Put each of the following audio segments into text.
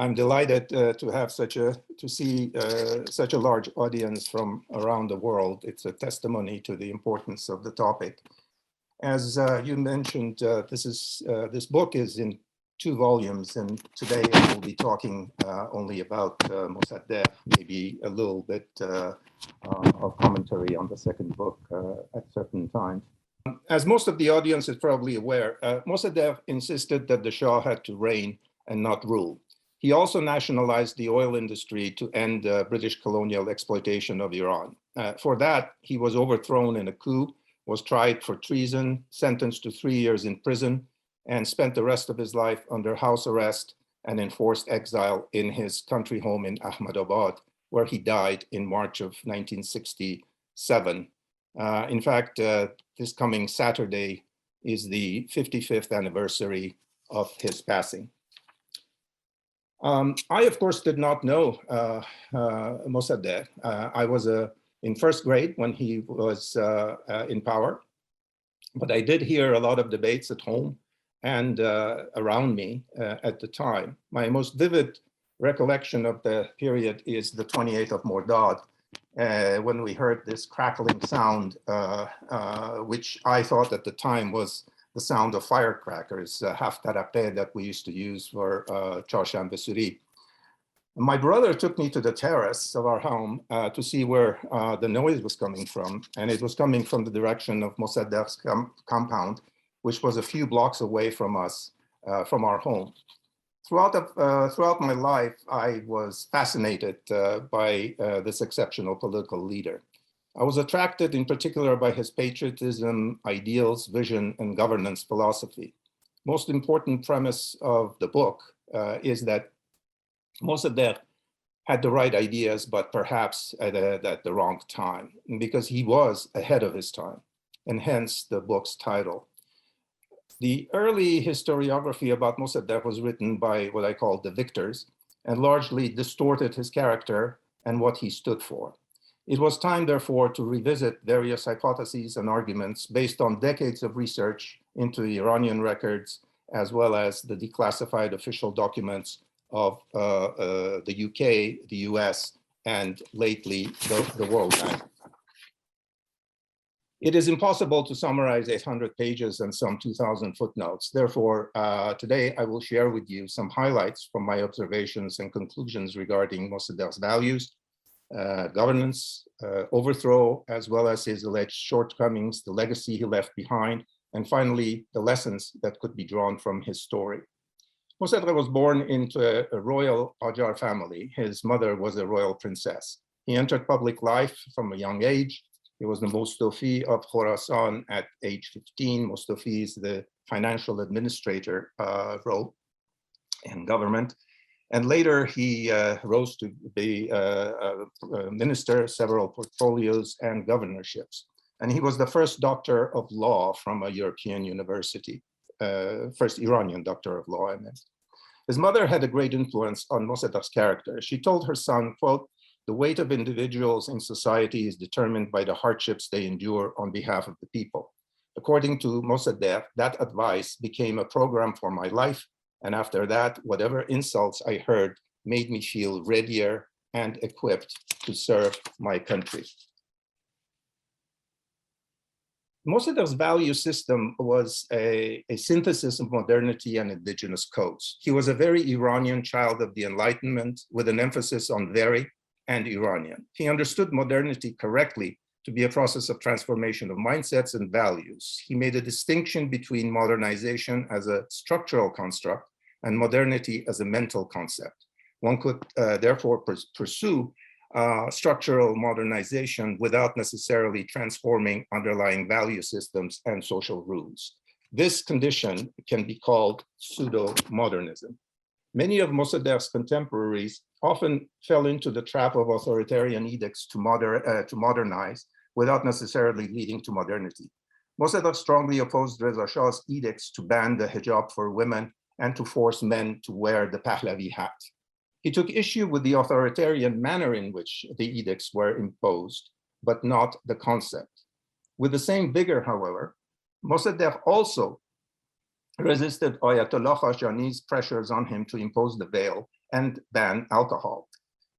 I'm delighted to see such a large audience from around the world. It's a testimony to the importance of the topic. As you mentioned, this book is in 2 volumes, and today I will be talking only about Mosaddegh, maybe a little bit of commentary on the second book at certain times. As most of the audience is probably aware, Mosaddegh insisted that the Shah had to reign and not rule. He also nationalized the oil industry to end British colonial exploitation of Iran. For that, he was overthrown in a coup, was tried for treason, sentenced to 3 years in prison, and spent the rest of his life under house arrest and enforced exile in his country home in Ahmedabad, where he died in March of 1967. In fact, this coming Saturday is the 55th anniversary of his passing. I, of course, did not know Mosaddegh. I was in first grade when he was in power, but I did hear a lot of debates at home and around me at the time. My most vivid recollection of the period is the 28th of Mordad, when we heard this crackling sound, which I thought at the time was the sound of firecrackers, haftaraqeh, that we used to use for Chasham Besuri. My brother took me to the terrace of our home to see where the noise was coming from, and it was coming from the direction of Mossaddegh's compound, which was a few blocks away from us, from our home. Throughout my life, I was fascinated by this exceptional political leader. I was attracted in particular by his patriotism, ideals, vision, and governance philosophy. Most important premise of the book is that Mosaddegh had the right ideas, but perhaps at the wrong time, because he was ahead of his time, and hence the book's title. The early historiography about Mosaddegh was written by what I call the victors, and largely distorted his character and what he stood for. It was time, therefore, to revisit various hypotheses and arguments based on decades of research into Iranian records, as well as the declassified official documents of the UK, the US, and lately the World Bank. It is impossible to summarize 800 pages and some 2,000 footnotes. Therefore, today I will share with you some highlights from my observations and conclusions regarding Mossaddegh's values, governance, overthrow, as well as his alleged shortcomings, the legacy he left behind, and finally, the lessons that could be drawn from his story. Mosaddegh was born into a royal Qajar family. His mother was a royal princess. He entered public life from a young age. He was the Mustafi of Khorasan at age 15. Mustafi is the financial administrator role in government. And later he rose to be a minister, several portfolios and governorships. And he was the first doctor of law from a European university, first Iranian doctor of law, I meant. His mother had a great influence on Mossaddegh's character. She told her son, quote, "The weight of individuals in society is determined by the hardships they endure on behalf of the people." According to Mosaddegh, that advice became a program for my life. And after that, whatever insults I heard made me feel readier and equipped to serve my country. Mossaddegh's value system was a synthesis of modernity and indigenous codes. He was a very Iranian child of the Enlightenment with an emphasis on very and Iranian. He understood modernity correctly to be a process of transformation of mindsets and values. He made a distinction between modernization as a structural construct and modernity as a mental concept. One could therefore pursue structural modernization without necessarily transforming underlying value systems and social rules. This condition can be called pseudo-modernism. Many of Mossaddegh's contemporaries often fell into the trap of authoritarian edicts to modernize without necessarily leading to modernity. Mossaddegh strongly opposed Reza Shah's edicts to ban the hijab for women and to force men to wear the Pahlavi hat. He took issue with the authoritarian manner in which the edicts were imposed, but not the concept. With the same vigor, however, Mosaddegh also resisted Ayatollah Khashoggi's pressures on him to impose the veil and ban alcohol.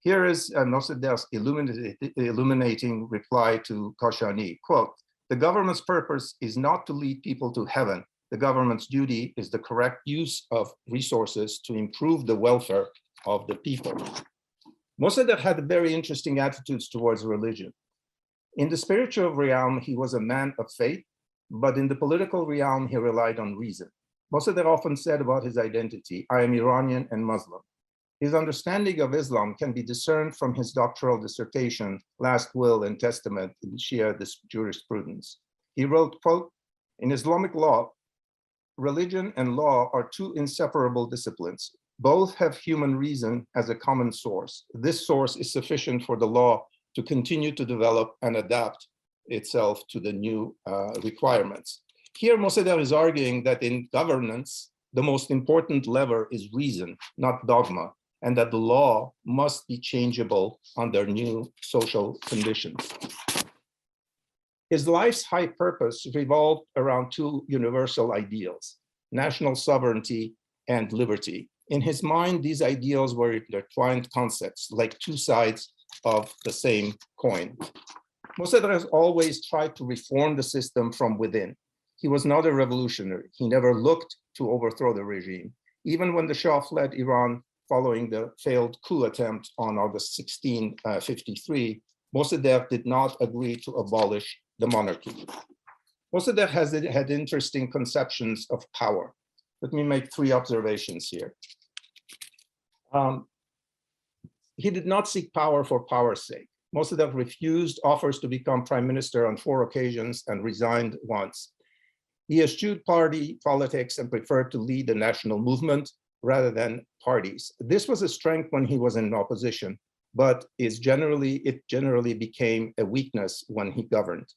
Here is Mossadegh's illuminating reply to Gorjestani, quote, "The government's purpose is not to lead people to heaven. The government's duty is the correct use of resources to improve the welfare of the people." Mossadegh had very interesting attitudes towards religion. In the spiritual realm, he was a man of faith, but in the political realm, he relied on reason. Mossadegh often said about his identity, "I am Iranian and Muslim." His understanding of Islam can be discerned from his doctoral dissertation, Last Will and Testament in Shia Jurisprudence. He wrote, quote, "In Islamic law, religion and law are two inseparable disciplines. Both have human reason as a common source. This source is sufficient for the law to continue to develop and adapt itself to the new requirements." Here, Mossadegh is arguing that in governance, the most important lever is reason, not dogma, and that the law must be changeable under new social conditions. His life's high purpose revolved around two universal ideals, national sovereignty and liberty. In his mind, these ideals were intertwined concepts, like two sides of the same coin. Mossadegh has always tried to reform the system from within. He was not a revolutionary. He never looked to overthrow the regime. Even when the Shah fled Iran following the failed coup attempt on August 16, 1953, Mossadegh did not agree to abolish the monarchy. Mossadegh had interesting conceptions of power. Let me make three observations here. He did not seek power for power's sake. Mossadegh refused offers to become prime minister on 4 occasions and resigned once. He eschewed party politics and preferred to lead the national movement rather than parties. This was a strength when he was in opposition, but it generally became a weakness when he governed.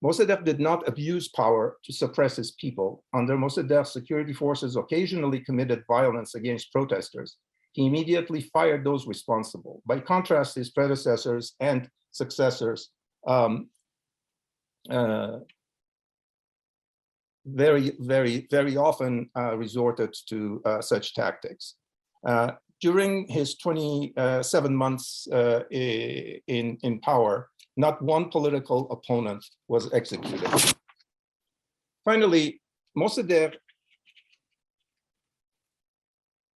Mossadegh did not abuse power to suppress his people. Under Mossadegh, security forces occasionally committed violence against protesters. He immediately fired those responsible. By contrast, his predecessors and successors very often resorted to such tactics. During his 27 months in power, not one political opponent was executed. Finally, Mossadegh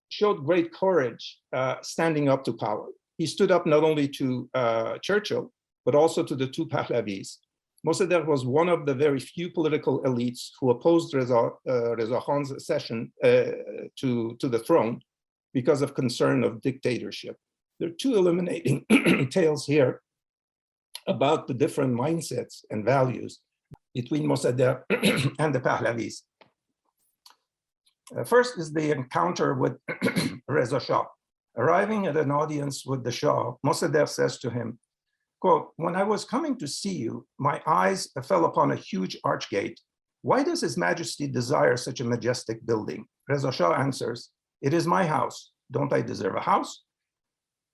showed great courage standing up to power. He stood up not only to Churchill, but also to the two Pahlavis. Mossadegh was one of the very few political elites who opposed Reza Khan's accession to the throne because of concern of dictatorship. There are two illuminating tales here about the different mindsets and values between Mossadegh and the Pahlavis. First is the encounter with Reza Shah. Arriving at an audience with the Shah, Mossadegh says to him, quote, "When I was coming to see you, my eyes fell upon a huge archgate. Why does His Majesty desire such a majestic building?" Reza Shah answers, "It is my house. Don't I deserve a house?"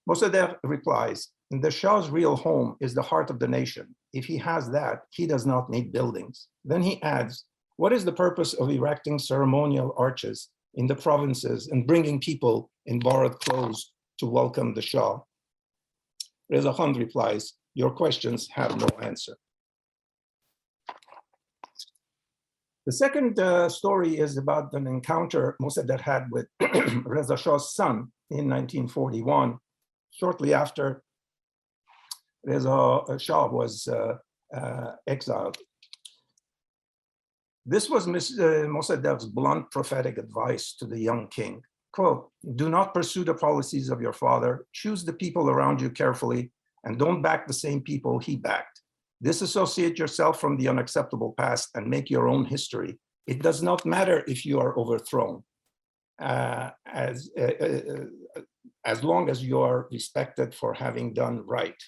Mossadegh replies, "The Shah's real home is the heart of the nation. If he has that, he does not need buildings." Then he adds, "What is the purpose of erecting ceremonial arches in the provinces and bringing people in borrowed clothes to welcome the Shah?" Reza Khan replies, "Your questions have no answer." The second story is about an encounter Mossadegh had with Reza Shah's son in 1941, shortly after Reza Shah was exiled. This was Mossadegh's blunt prophetic advice to the young king. Quote, "Do not pursue the policies of your father, choose the people around you carefully, and don't back the same people he backed. Disassociate yourself from the unacceptable past and make your own history. It does not matter if you are overthrown, as long as you are respected for having done right."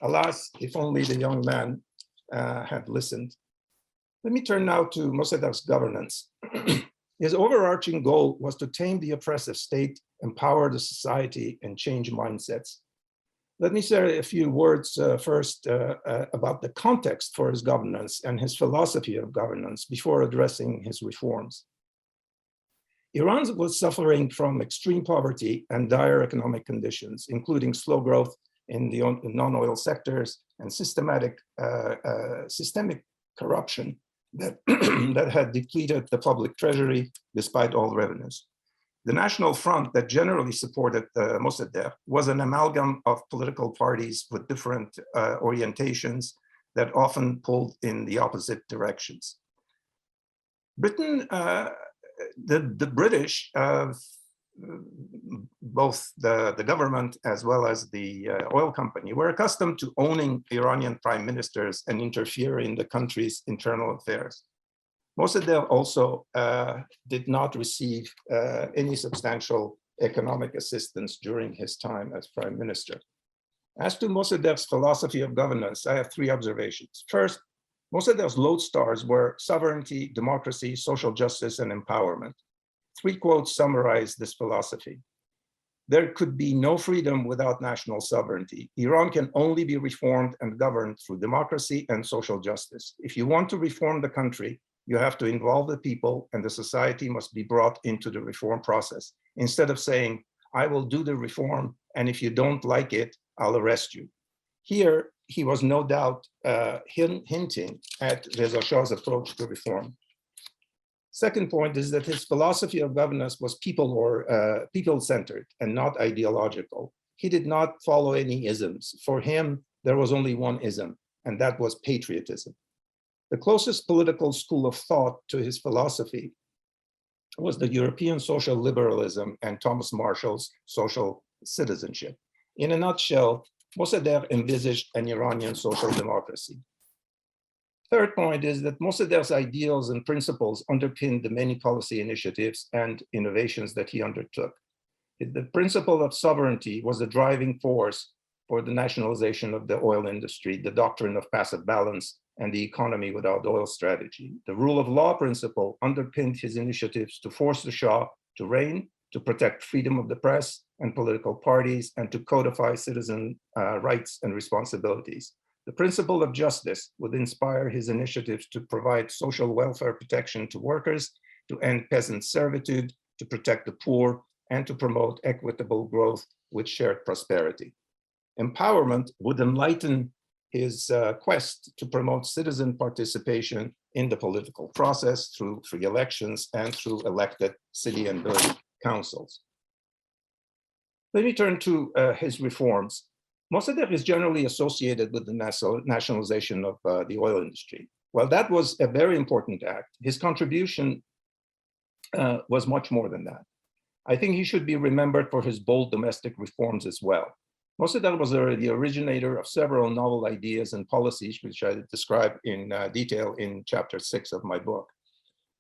Alas, if only the young man had listened. Let me turn now to Mossadegh's governance. His overarching goal was to tame the oppressive state, empower the society, and change mindsets. Let me say a few words first about the context for his governance and his philosophy of governance before addressing his reforms. Iran was suffering from extreme poverty and dire economic conditions, including slow growth in the non-oil sectors and systemic corruption that, that had depleted the public treasury despite all revenues. The National Front that generally supported Mosaddegh was an amalgam of political parties with different orientations that often pulled in the opposite directions. Britain, the British, both the government as well as the oil company, were accustomed to owning Iranian prime ministers and interfering in the country's internal affairs. Mosaddegh also did not receive any substantial economic assistance during his time as prime minister. As to Mossadegh's philosophy of governance, I have three observations. First, Mossadegh's lodestars were sovereignty, democracy, social justice, and empowerment. Three quotes summarize this philosophy. There could be no freedom without national sovereignty. Iran can only be reformed and governed through democracy and social justice. If you want to reform the country, you have to involve the people, and the society must be brought into the reform process. Instead of saying, I will do the reform, and if you don't like it, I'll arrest you. Here, he was no doubt hinting at Reza Shah's approach to reform. Second point is that his philosophy of governance was people-centered and not ideological. He did not follow any isms. For him, there was only one ism, and that was patriotism. The closest political school of thought to his philosophy was the European social liberalism and Thomas Marshall's social citizenship. In a nutshell, Mossaddegh envisaged an Iranian social democracy. Third point is that Mossadegh's ideals and principles underpinned the many policy initiatives and innovations that he undertook. The principle of sovereignty was the driving force for the nationalization of the oil industry, the doctrine of passive balance, and the economy without oil strategy. The rule of law principle underpinned his initiatives to force the Shah to reign, to protect freedom of the press and political parties, and to codify citizen rights and responsibilities. The principle of justice would inspire his initiatives to provide social welfare protection to workers, to end peasant servitude, to protect the poor, and to promote equitable growth with shared prosperity. Empowerment would enlighten his quest to promote citizen participation in the political process through free elections and through elected city and village councils. Let me turn to his reforms. Mossaddegh is generally associated with the nationalization of the oil industry. While that was a very important act, his contribution was much more than that. I think he should be remembered for his bold domestic reforms as well. Mosaddegh was the originator of several novel ideas and policies, which I describe in detail in chapter 6 of my book.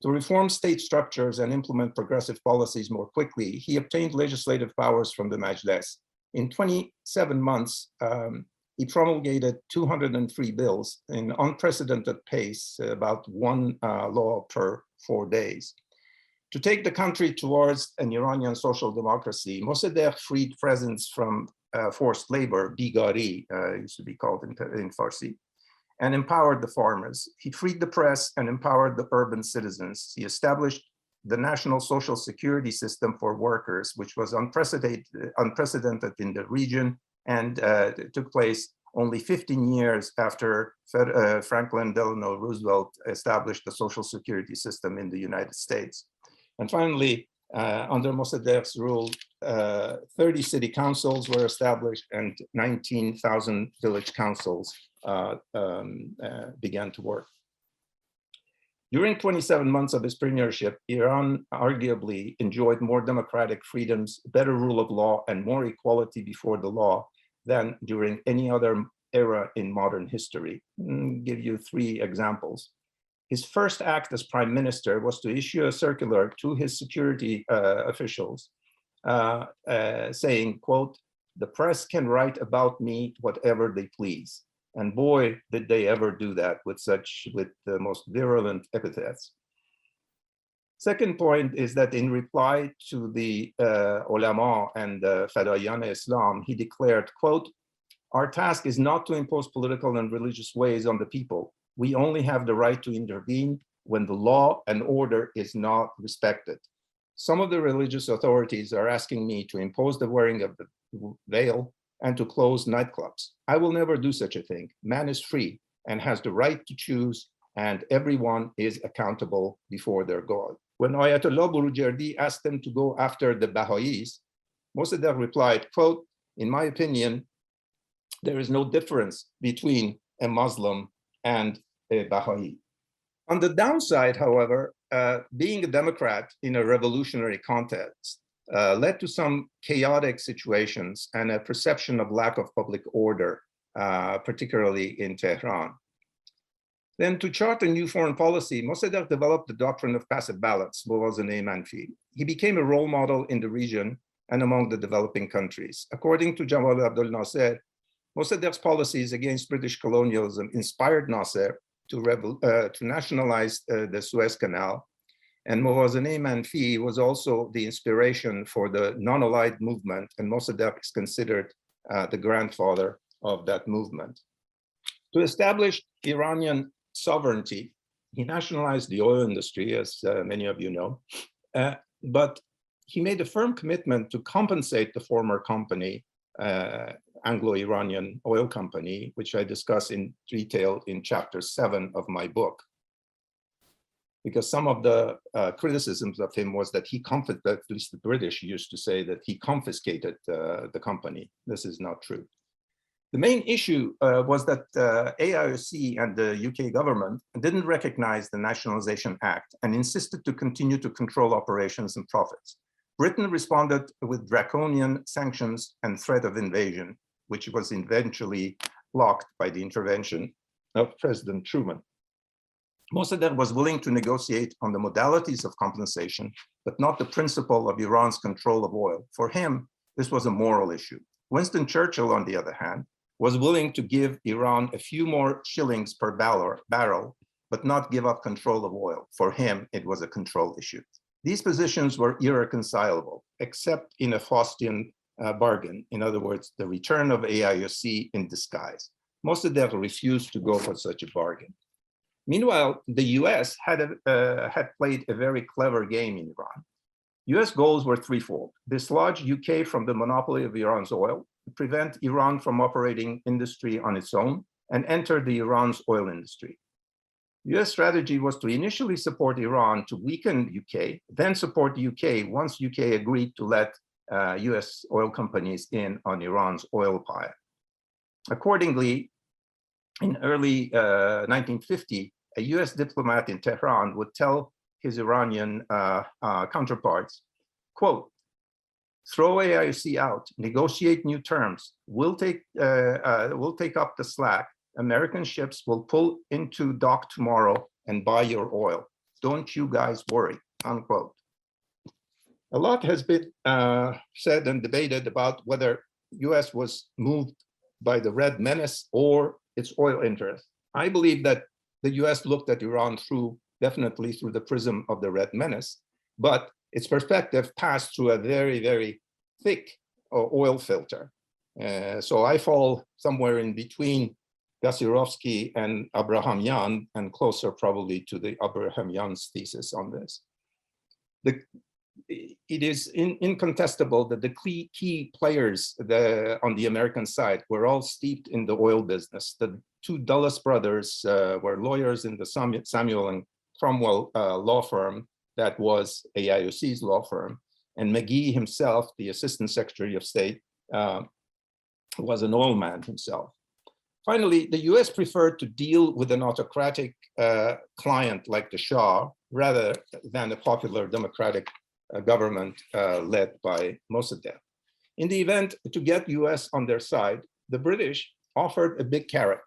To reform state structures and implement progressive policies more quickly, he obtained legislative powers from the Majlis. In 27 months, he promulgated 203 bills in unprecedented pace, about one law per 4 days. To take the country towards an Iranian social democracy, Mossaddegh freed peasants from forced labor, bigari, used to be called in Farsi, and empowered the farmers. He freed the press and empowered the urban citizens. He established the national social security system for workers, which was unprecedented in the region, and it took place only 15 years after Franklin Delano Roosevelt established the social security system in the United States. And finally, under Mossadegh's rule, 30 city councils were established and 19,000 village councils began to work. During 27 months of his premiership, Iran arguably enjoyed more democratic freedoms, better rule of law, and more equality before the law than during any other era in modern history. I'll give you 3 examples. His first act as prime minister was to issue a circular to his security officials saying, quote, "The press can write about me whatever they please." And boy, did they ever do that with the most virulent epithets. Second point is that in reply to the ulama and Fadayan Islam, he declared, quote, "Our task is not to impose political and religious ways on the people. We only have the right to intervene when the law and order is not respected." Some of the religious authorities are asking me to impose the wearing of the veil and to close nightclubs. I will never do such a thing. Man is free and has the right to choose, and everyone is accountable before their God. When Ayatollah Burujerdi asked them to go after the Baha'is, Mosaddegh replied, quote, "In my opinion, there is no difference between a Muslim and a Baha'i." On the downside, however, being a Democrat in a revolutionary context led to some chaotic situations and a perception of lack of public order, particularly in Tehran. Then to chart a new foreign policy, Mosaddegh developed the doctrine of passive balance, موازنه منفی. He became a role model in the region and among the developing countries. According to Jamal Abdel Nasser, Mossadegh's policies against British colonialism inspired Nasser to nationalize the Suez Canal, and موازنه منفی was also the inspiration for the non-aligned movement, and Mossaddegh is considered the grandfather of that movement. To establish Iranian sovereignty, he nationalized the oil industry, as many of you know, but he made a firm commitment to compensate the former company, Anglo-Iranian Oil Company, which I discuss in detail in chapter 7 of my book. Because some of the criticisms of him was that he at least the British used to say that he confiscated the company. This is not true. The main issue was that AIOC and the UK government didn't recognize the Nationalization Act and insisted to continue to control operations and profits. Britain responded with draconian sanctions and threat of invasion, which was eventually blocked by the intervention of President Truman. Mossadegh was willing to negotiate on the modalities of compensation, but not the principle of Iran's control of oil. For him, this was a moral issue. Winston Churchill, on the other hand, was willing to give Iran a few more shillings per barrel, but not give up control of oil. For him, it was a control issue. These positions were irreconcilable, except in a Faustian bargain. In other words, the return of AIOC in disguise. Mossadegh refused to go for such a bargain. Meanwhile, the US had played a very clever game in Iran. US goals were threefold: dislodge UK from the monopoly of Iran's oil, prevent Iran from operating industry on its own, and enter the Iran's oil industry. US strategy was to initially support Iran to weaken UK, then support UK once UK agreed to let US oil companies in on Iran's oil pie. Accordingly, in early 1950, a US diplomat in Tehran would tell his Iranian counterparts, quote, "Throw AIOC out, negotiate new terms. We'll take up the slack. American ships will pull into dock tomorrow and buy your oil. Don't you guys worry," unquote. A lot has been said and debated about whether US was moved by the Red Menace or its oil interests. I believe that the US looked at Iran definitely through the prism of the Red Menace, but its perspective passed through a very, very thick oil filter. So I fall somewhere in between Gasirovsky and Abrahamyan, and closer probably to the Abrahamyan's thesis on this. It is incontestable that the key players on the American side were all steeped in the oil business. The two Dulles brothers were lawyers in the Samuel and Cromwell law firm that was AIOC's law firm. And McGee himself, the Assistant Secretary of State, was an oil man himself. Finally, the US preferred to deal with an autocratic client like the Shah rather than a popular democratic government led by Mossadegh. In the event to get US on their side, the British offered a big carrot.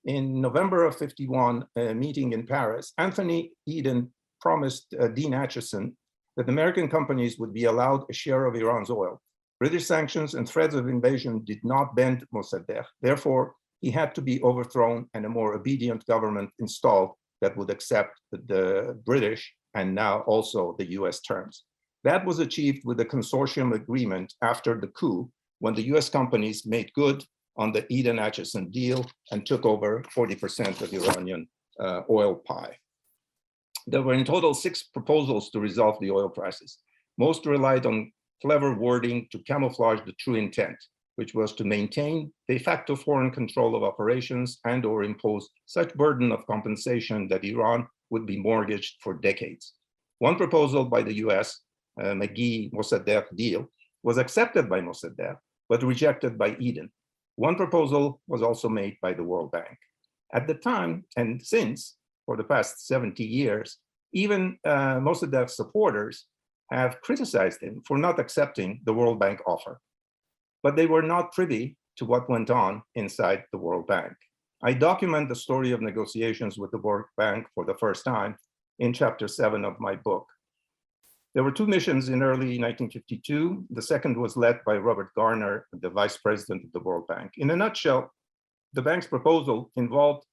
In November of '51, a meeting in Paris, Anthony Eden promised Dean Acheson that American companies would be allowed a share of Iran's oil. British sanctions and threats of invasion did not bend Mossadegh. Therefore, he had to be overthrown and a more obedient government installed that would accept the British and now also the US terms. That was achieved with a consortium agreement after the coup, when the US companies made good on the Eden-Acheson deal and took over 40% of Iranian oil pie. There were in total 6 proposals to resolve the oil prices. Most relied on clever wording to camouflage the true intent, which was to maintain de facto foreign control of operations and or impose such burden of compensation that Iran would be mortgaged for decades. One proposal by the US, McGee-Mosaddegh deal, was accepted by Mosaddegh, but rejected by Eden. One proposal was also made by the World Bank. At the time, and since, for the past 70 years, even Mossadegh's supporters have criticized him for not accepting the World Bank offer. But they were not privy to what went on inside the World Bank. I document the story of negotiations with the World Bank for the first time in chapter 7 of my book. There were two missions in early 1952. The second was led by Robert Garner, the vice president of the World Bank. In a nutshell, the bank's proposal involved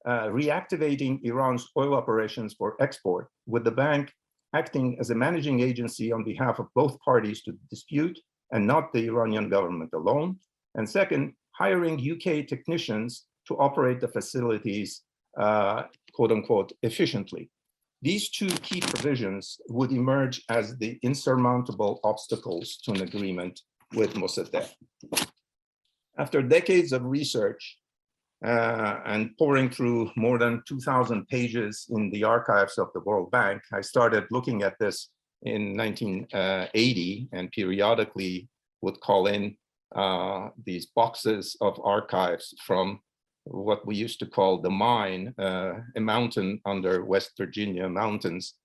reactivating Iran's oil operations for export, with the bank acting as a managing agency on behalf of both parties to the dispute and not the Iranian government alone. And second, hiring UK technicians to operate the facilities, quote unquote, efficiently. These two key provisions would emerge as the insurmountable obstacles to an agreement with Mossaddegh. After decades of research and pouring through more than 2,000 pages in the archives of the World Bank, I started looking at this in 1980 and periodically would call in these boxes of archives from what we used to call the mine, a mountain under West Virginia mountains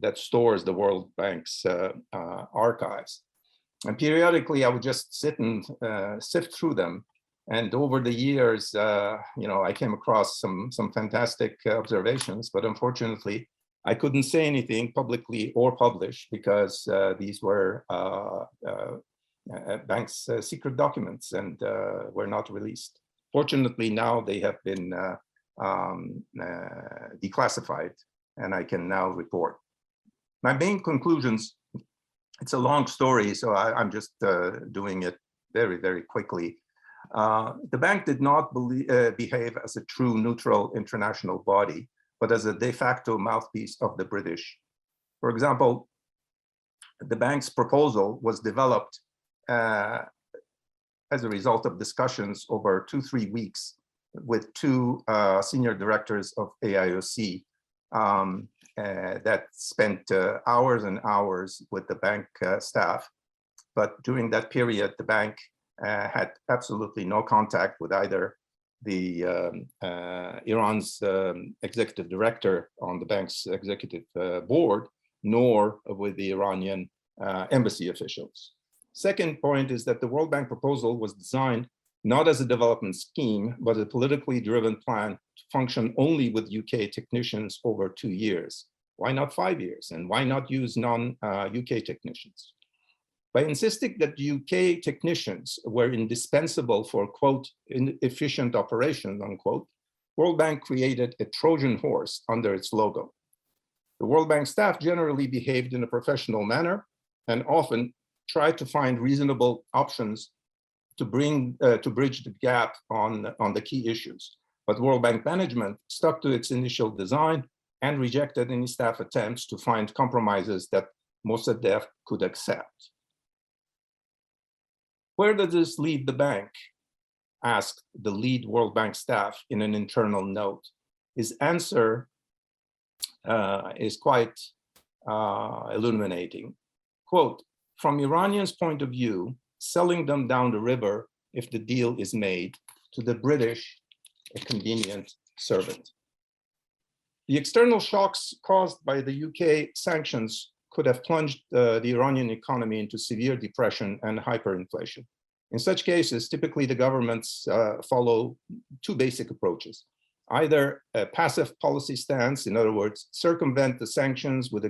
that stores the World Bank's archives. And periodically I would just sit and sift through them. And over the years, I came across some fantastic observations, but unfortunately, I couldn't say anything publicly or publish because these were bank's secret documents and were not released. Fortunately, now they have been declassified and I can now report. My main conclusions, it's a long story, so I'm just doing it very, very quickly. The bank did not behave as a true neutral international body, but as a de facto mouthpiece of the British. For example, the bank's proposal was developed as a result of discussions over 2-3 weeks with two senior directors of AIOC that spent hours and hours with the bank staff. But during that period, the bank had absolutely no contact with either the Iran's executive director on the bank's executive board, nor with the Iranian embassy officials. Second point is that the World Bank proposal was designed not as a development scheme, but a politically driven plan to function only with UK technicians over 2 years. Why not 5 years? And why not use non-UK technicians? By insisting that UK technicians were indispensable for, quote, efficient operation, unquote, World Bank created a Trojan horse under its logo. The World Bank staff generally behaved in a professional manner and often tried to find reasonable options to bridge the gap on the key issues. But World Bank management stuck to its initial design and rejected any staff attempts to find compromises that Mosaddegh could accept. Where does this leave the bank? Asked the lead World Bank staff in an internal note. His answer is quite illuminating. Quote, from Iranians' point of view, selling them down the river if the deal is made, to the British, a convenient servant. The external shocks caused by the UK sanctions could have plunged the Iranian economy into severe depression and hyperinflation. In such cases, typically the governments follow two basic approaches. Either a passive policy stance, in other words, circumvent the sanctions with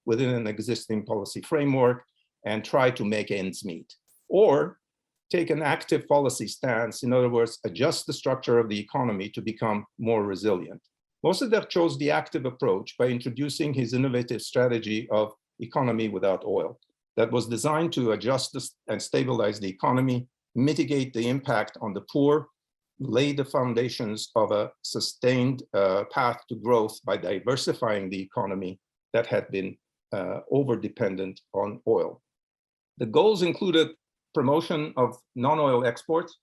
within an existing policy framework and try to make ends meet. Or take an active policy stance, in other words, adjust the structure of the economy to become more resilient. Mosaddegh chose the active approach by introducing his innovative strategy of economy without oil that was designed to adjust and stabilize the economy, mitigate the impact on the poor, lay the foundations of a sustained path to growth by diversifying the economy that had been over-dependent on oil. The goals included promotion of non-oil exports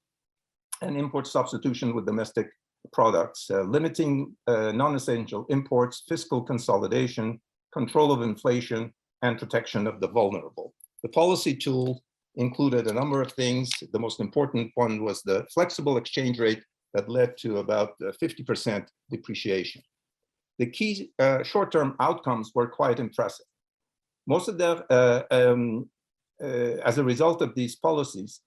and import substitution with domestic products, limiting non-essential imports, fiscal consolidation, control of inflation, and protection of the vulnerable. The policy tool included a number of things. The most important one was the flexible exchange rate that led to about 50% depreciation. The key short-term outcomes were quite impressive. Mosaddegh, as a result of these policies,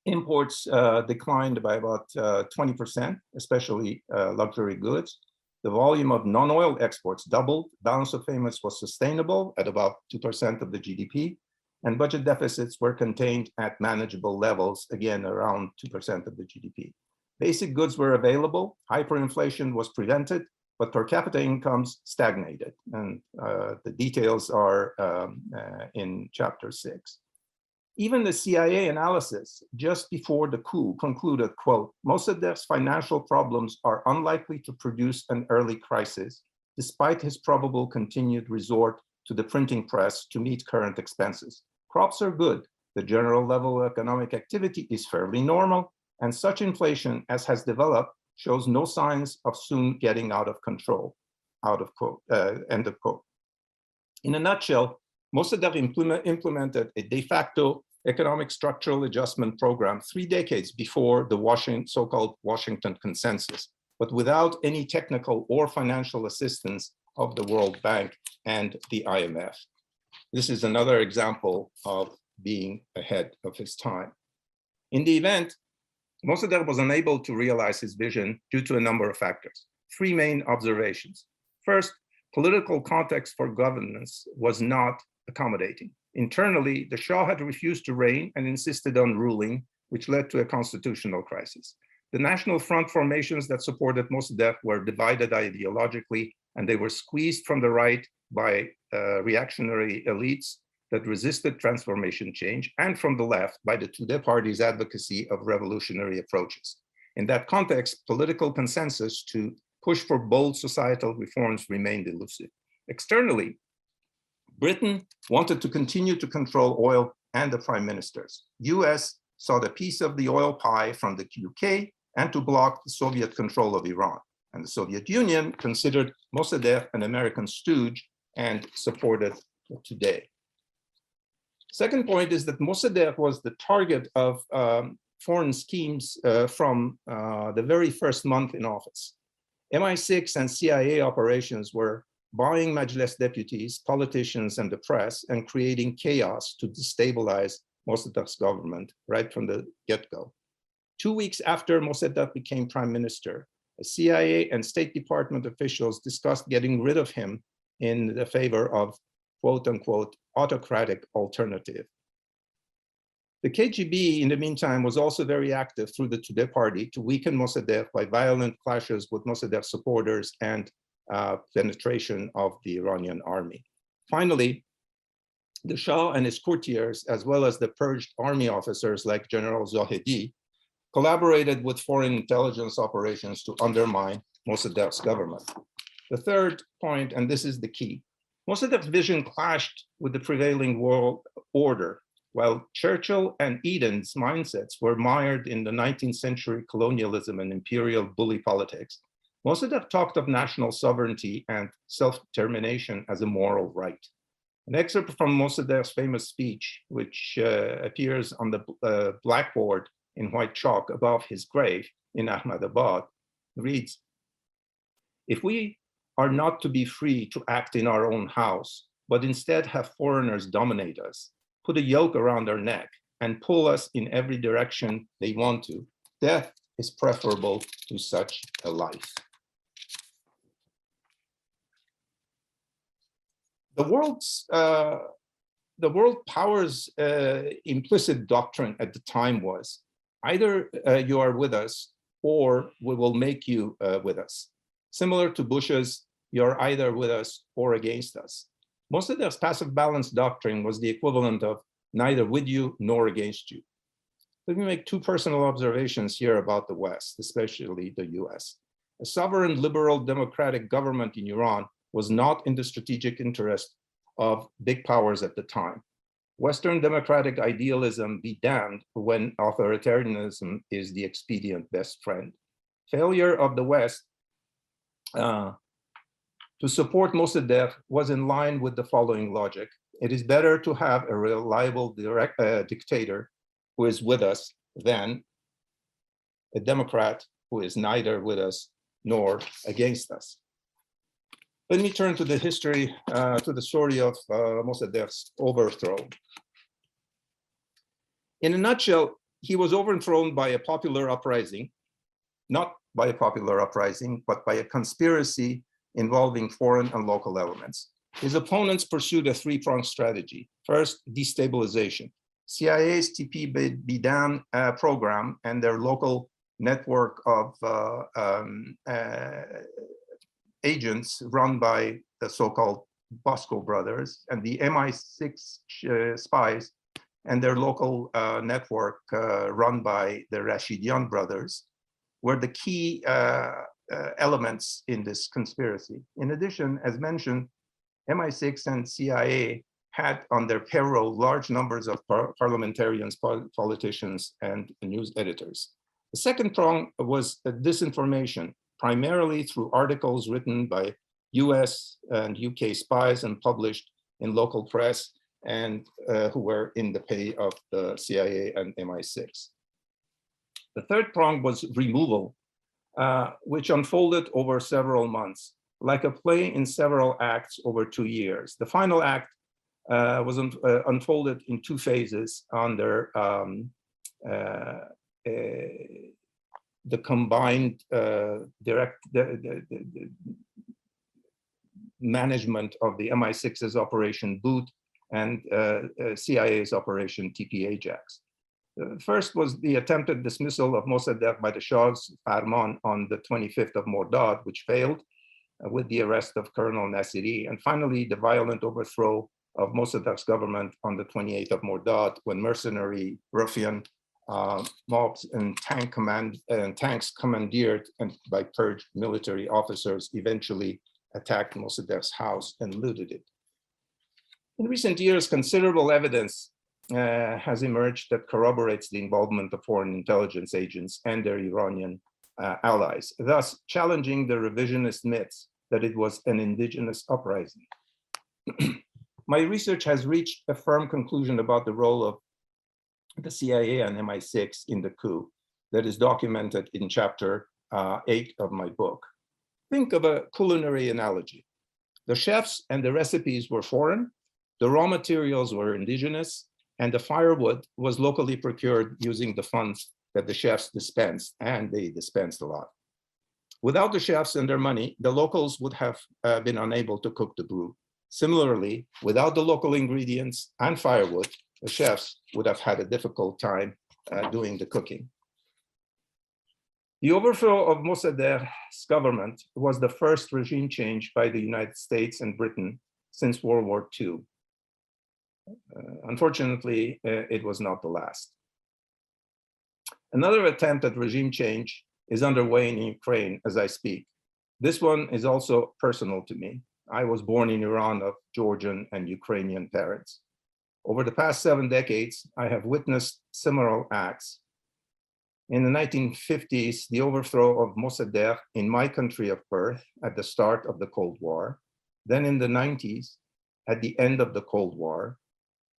imports declined by about 20%, especially luxury goods. The volume of non-oil exports doubled. Balance of payments was sustainable at about 2% of the GDP, and budget deficits were contained at manageable levels, again, around 2% of the GDP. Basic goods were available, hyperinflation was prevented, but per capita incomes stagnated. And the details are in chapter 6. Even the CIA analysis just before the coup concluded, quote, Mossadegh's financial problems are unlikely to produce an early crisis, despite his probable continued resort to the printing press to meet current expenses. Crops are good. The general level of economic activity is fairly normal, and such inflation as has developed shows no signs of soon getting out of control, out of quote, end of quote. In a nutshell, Mossaddegh implemented a de facto economic structural adjustment program 3 decades before the so-called Washington Consensus, but without any technical or financial assistance of the World Bank and the IMF. This is another example of being ahead of his time. In the event, Mossaddegh was unable to realize his vision due to a number of factors. 3 main observations. First, political context for governance was not accommodating. Internally, the Shah had refused to reign and insisted on ruling, which led to a constitutional crisis. The National Front formations that supported Mossaddegh were divided ideologically, and they were squeezed from the right by reactionary elites that resisted transformation change, and from the left by the Tudeh party's advocacy of revolutionary approaches. In that context, political consensus to push for bold societal reforms remained elusive. Externally, Britain wanted to continue to control oil and the prime ministers. US sought a piece of the oil pie from the UK and to block the Soviet control of Iran. And the Soviet Union considered Mossadegh an American stooge and supported Tudeh. Second point is that Mossadegh was the target of foreign schemes from the very first month in office. MI6 and CIA operations were buying Majlis deputies, politicians, and the press, and creating chaos to destabilize Mossadegh's government right from the get-go. 2 weeks after Mossadeghh became prime minister, CIA and State Department officials discussed getting rid of him in the favor of quote-unquote autocratic alternative. The KGB, in the meantime, was also very active through the Tudeh party to weaken Mossadegh by violent clashes with Mossadegh supporters and penetration of the Iranian army. Finally, the Shah and his courtiers, as well as the purged army officers like General Zahedi, collaborated with foreign intelligence operations to undermine Mossadegh's government. The third point, and this is the key, Mossadegh's vision clashed with the prevailing world order. While Churchill and Eden's mindsets were mired in the 19th century colonialism and imperial bully politics, Mossadeghh talked of national sovereignty and self-determination as a moral right. An excerpt from Mossadegh's famous speech, which appears on the blackboard in white chalk above his grave in Ahmedabad, reads, "If we are not to be free to act in our own house, but instead have foreigners dominate us, put a yoke around our neck, and pull us in every direction they want to, death is preferable to such a life." The world powers implicit doctrine at the time was, either you are with us or we will make you with us. Similar to Bush's, you're either with us or against us. Mossadegh's passive balance doctrine was the equivalent of neither with you nor against you. Let me make 2 personal observations here about the West, especially the US. A sovereign liberal democratic government in Iran was not in the strategic interest of big powers at the time. Western democratic idealism be damned when authoritarianism is the expedient best friend. Failure of the West to support Mosaddegh was in line with the following logic. It is better to have a reliable dictator who is with us than a Democrat who is neither with us nor against us. Let me turn to the history, to the story of Mossadegh's overthrow. In a nutshell, he was overthrown by a popular uprising, not by a popular uprising, but by a conspiracy involving foreign and local elements. His opponents pursued a three-pronged strategy. First, destabilization. CIA's TP-Bidan program and their local network of agents run by the so-called Bosco brothers and the MI6 spies and their local network run by the Rashidian brothers were the key elements in this conspiracy. In addition, as mentioned, MI6 and CIA had on their payroll large numbers of parliamentarians, politicians, and news editors. The second prong was disinformation, primarily through articles written by US and UK spies and published in local press and who were in the pay of the CIA and MI6. The third prong was removal, which unfolded over several months, like a play in several acts over 2 years. The final act was unfolded in 2 phases under the combined management of the MI6's Operation Boot and CIA's Operation TP-Ajax. First was the attempted dismissal of Mossaddegh by the Shah's Farman on the 25th of Mordad, which failed with the arrest of Colonel Nasiri, and finally the violent overthrow of Mossadegh's government on the 28th of Mordad, when mercenary ruffian mobs and tanks commandeered and by purged military officers eventually attacked Mossadegh's house and looted it. In recent years, considerable evidence has emerged that corroborates the involvement of foreign intelligence agents and their Iranian allies, thus challenging the revisionist myths that it was an indigenous uprising. My research has reached a firm conclusion about the role of the CIA and MI6 in the coup that is documented in chapter 8 of my book. Think of a culinary analogy. The chefs and the recipes were foreign, the raw materials were indigenous, and the firewood was locally procured using the funds that the chefs dispensed, and they dispensed a lot. Without the chefs and their money, the locals would have been unable to cook the brew. Similarly, without the local ingredients and firewood, the chefs would have had a difficult time doing the cooking. The overthrow of Mossadegh's government was the first regime change by the United States and Britain since World War II. Unfortunately, it was not the last. Another attempt at regime change is underway in Ukraine as I speak. This one is also personal to me. I was born in Iran of Georgian and Ukrainian parents. Over the past 7 decades, I have witnessed similar acts. In the 1950s, the overthrow of Mossaddegh in my country of birth at the start of the Cold War. Then in the 90s, at the end of the Cold War,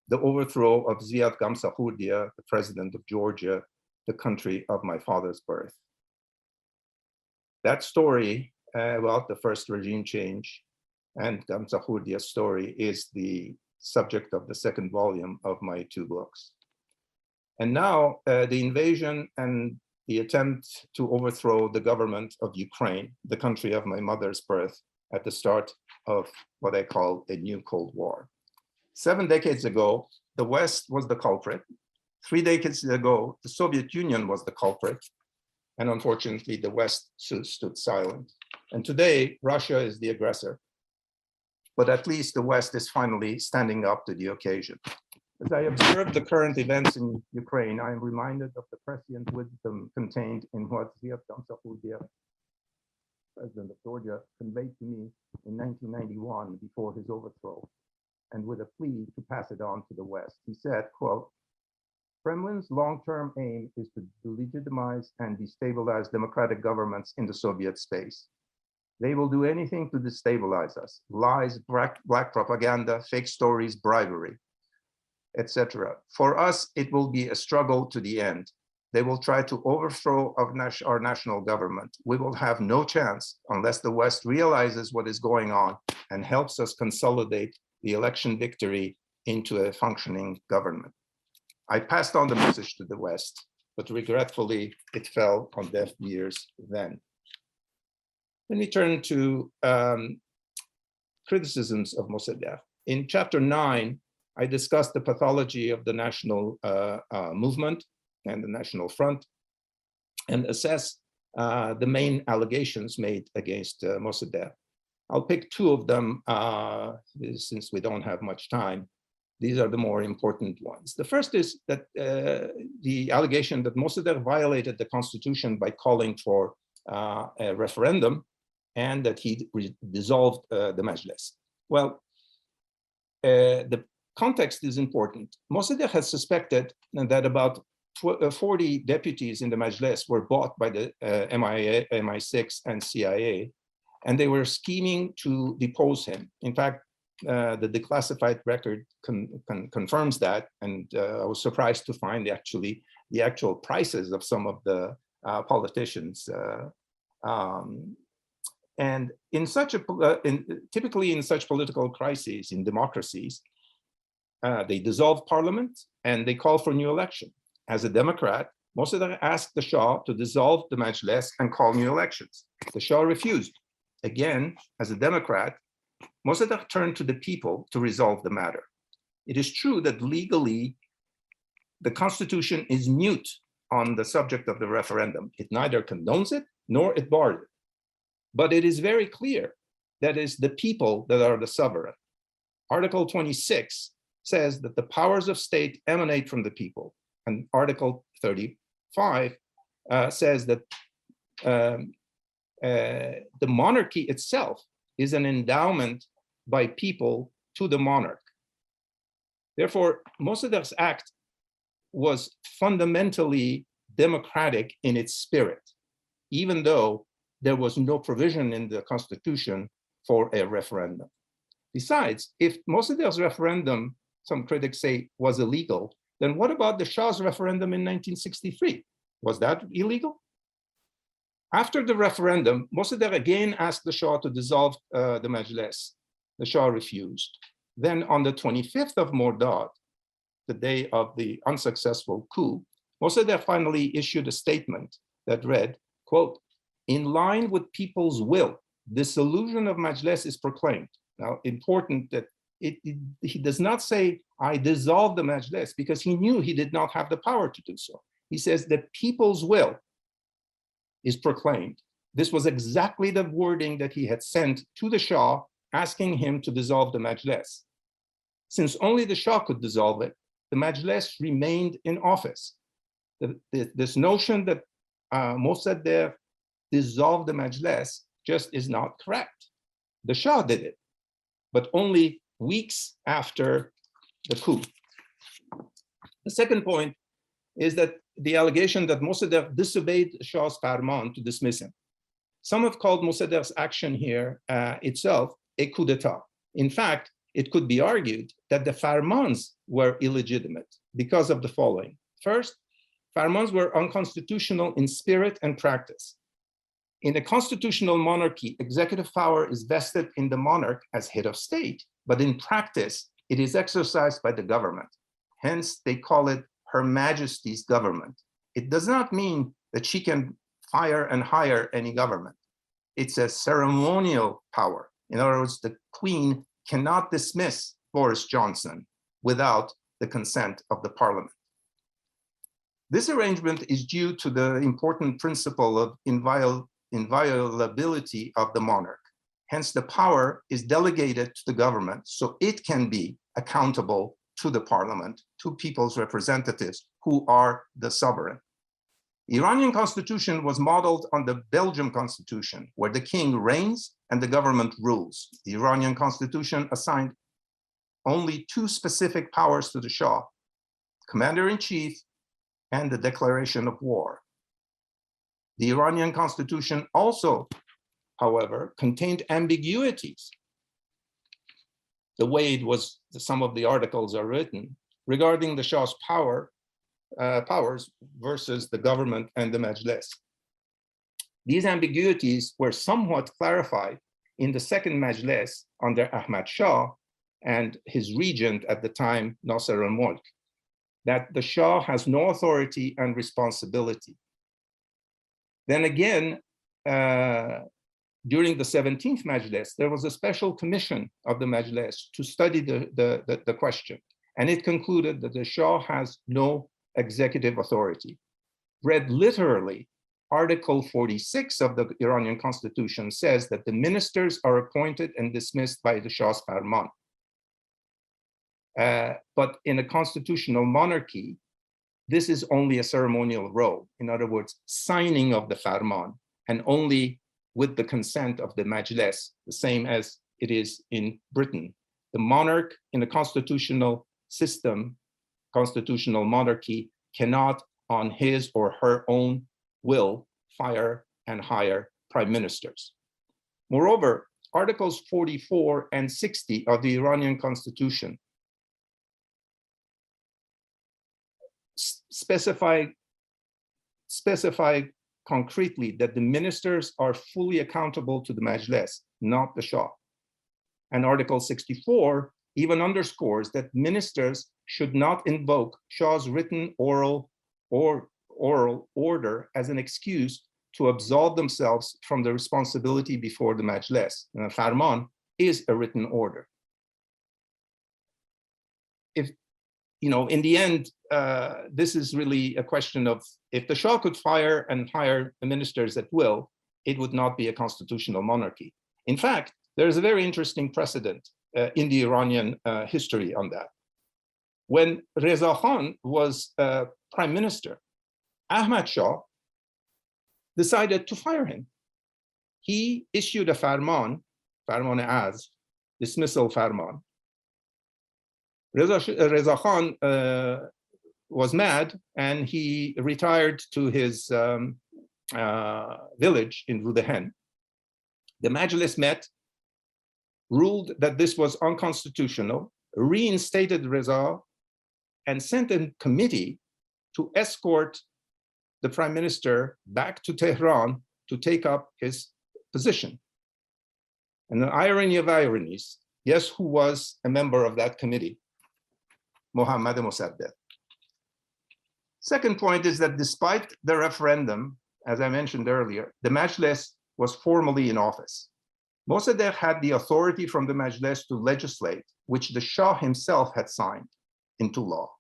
the overthrow of Ziad Gamsahurdia, the president of Georgia, the country of my father's birth. That story about the first regime change and Gamsahurdia's story is the subject of the second volume of my 2 books. And now the invasion and the attempt to overthrow the government of Ukraine, the country of my mother's birth, at the start of what I call a new Cold War. 7 decades ago, the West was the culprit. 3 decades ago, the Soviet Union was the culprit. And unfortunately, the West stood silent. And today, Russia is the aggressor. But at least the West is finally standing up to the occasion. As I observe the current events in Ukraine, I am reminded of the prescient wisdom contained in what Ziad Gamsahurdia, president of Georgia, conveyed to me in 1991 before his overthrow. and with a plea to pass it on to the West. He said, quote, Kremlin's long-term aim is to delegitimize and destabilize democratic governments in the Soviet space. They will do anything to destabilize us. Lies, black propaganda, fake stories, bribery, etc. For us, it will be a struggle to the end. They will try to overthrow our national government. We will have no chance unless the West realizes what is going on and helps us consolidate the election victory into a functioning government. I passed on the message to the West, but regretfully, it fell on deaf ears then. Let me turn to criticisms of Mosaddegh. In chapter 9, I discussed the pathology of the national movement and the National Front and assess the main allegations made against Mosaddegh. I'll pick two of them since we don't have much time. These are the more important ones. The first is that the allegation that Mosaddegh violated the constitution by calling for a referendum and that he dissolved the Majlis. Well, the context is important. Mosaddegh has suspected that about 40 deputies in the Majlis were bought by the MI6 and CIA, and they were scheming to depose him. In fact, the declassified record confirms that, and I was surprised to find actually the actual prices of some of the politicians. And in such typically in such political crises in democracies, they dissolve parliament and they call for new election. As a Democrat, Mosaddegh asked the Shah to dissolve the Majlis and call new elections. The Shah refused. Again, as a Democrat, Mosaddegh turned to the people to resolve the matter. It is true that legally, the constitution is mute on the subject of the referendum. It neither condones it nor it bars it. But it is very clear that it is the people that are the sovereign. Article 26 says that the powers of state emanate from the people. And Article 35 says that the monarchy itself is an endowment by people to the monarch. Therefore, Mossadegh's act was fundamentally democratic in its spirit, even though there was no provision in the constitution for a referendum. Besides, if Mossadegh's referendum, some critics say, was illegal, then what about the Shah's referendum in 1963? Was that illegal? After the referendum, Mosaddegh again asked the Shah to dissolve the Majlis. The Shah refused. Then on the 25th of Mordad, the day of the unsuccessful coup, Mosaddegh finally issued a statement that read, quote, in line with people's will, dissolution of Majlis is proclaimed. Now, important that he does not say, I dissolved the Majlis, because he knew he did not have the power to do so. He says the people's will is proclaimed. This was exactly the wording that he had sent to the Shah, asking him to dissolve the Majlis. Since only the Shah could dissolve it, the Majlis remained in office. This notion that Mosaddegh dissolved the Majlis just is not correct. The Shah did it, but only weeks after the coup. The second point is that the allegation that Mosaddegh disobeyed Shah's farman to dismiss him. Some have called Mossadegh's action here itself a coup d'etat. In fact, it could be argued that the farmans were illegitimate because of the following. First, farmans were unconstitutional in spirit and practice. In a constitutional monarchy, executive power is vested in the monarch as head of state, but in practice, it is exercised by the government. Hence, they call it Her Majesty's government. It does not mean that she can fire and hire any government. It's a ceremonial power. In other words, the Queen cannot dismiss Boris Johnson without the consent of the parliament. This arrangement is due to the important principle of inviolability of the monarch. Hence, the power is delegated to the government so it can be accountable to the parliament, to people's representatives who are the sovereign. The Iranian constitution was modeled on the Belgian constitution, where the king reigns and the government rules. The Iranian constitution assigned only two specific powers to the Shah: commander-in-chief and the declaration of war. The Iranian constitution also, however, contained ambiguities, the way it was, some of the articles are written, regarding the Shah's powers versus the government and the Majlis. These ambiguities were somewhat clarified in the second Majlis under Ahmad Shah and his regent at the time, Nasser al-Mulk, that the Shah has no authority and responsibility. Then again, during the 17th Majlis, there was a special commission of the Majlis to study the question, and it concluded that the Shah has no executive authority. Read literally, Article 46 of the Iranian constitution says that the ministers are appointed and dismissed by the Shah's farman. But in a constitutional monarchy, this is only a ceremonial role. In other words, signing of the farman, and only with the consent of the Majlis, the same as it is in Britain. The monarch in a constitutional system, constitutional monarchy, cannot on his or her own will fire and hire prime ministers. Moreover, Articles 44 and 60 of the Iranian constitution specify concretely that the ministers are fully accountable to the Majlis, not the Shah. And Article 64 even underscores that ministers should not invoke Shah's written, oral order as an excuse to absolve themselves from the responsibility before the Majlis. And a farman is a written order. If, in the end, this is really a question of, if the Shah could fire and hire the ministers at will, it would not be a constitutional monarchy. In fact, there is a very interesting precedent in the Iranian history on that. When Reza Khan was prime minister, Ahmad Shah decided to fire him. He issued a farman-az, dismissal farman. Reza Khan was mad, and he retired to his village in Rudehen. The Majlis met, ruled that this was unconstitutional, reinstated Reza, and sent a committee to escort the prime minister back to Tehran to take up his position. And the irony of ironies, guess who was a member of that committee? Mohammad Mosaddegh. Second point is that despite the referendum, as I mentioned earlier, the Majlis was formally in office. Mosaddegh had the authority from the Majlis to legislate, which the Shah himself had signed into law.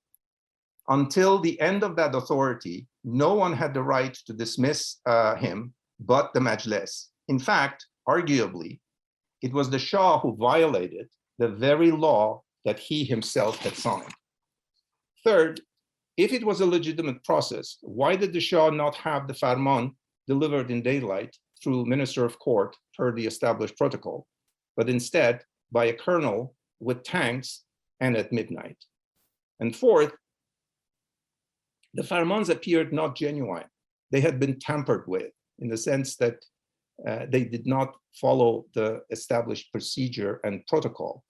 Until the end of that authority, no one had the right to dismiss him but the Majlis. In fact, arguably, it was the Shah who violated the very law that he himself had signed. Third, if it was a legitimate process, why did the Shah not have the farman delivered in daylight through Minister of Court per the established protocol, but instead by a colonel with tanks and at midnight? And fourth, the farmans appeared not genuine. They had been tampered with in the sense that they did not follow the established procedure and protocol.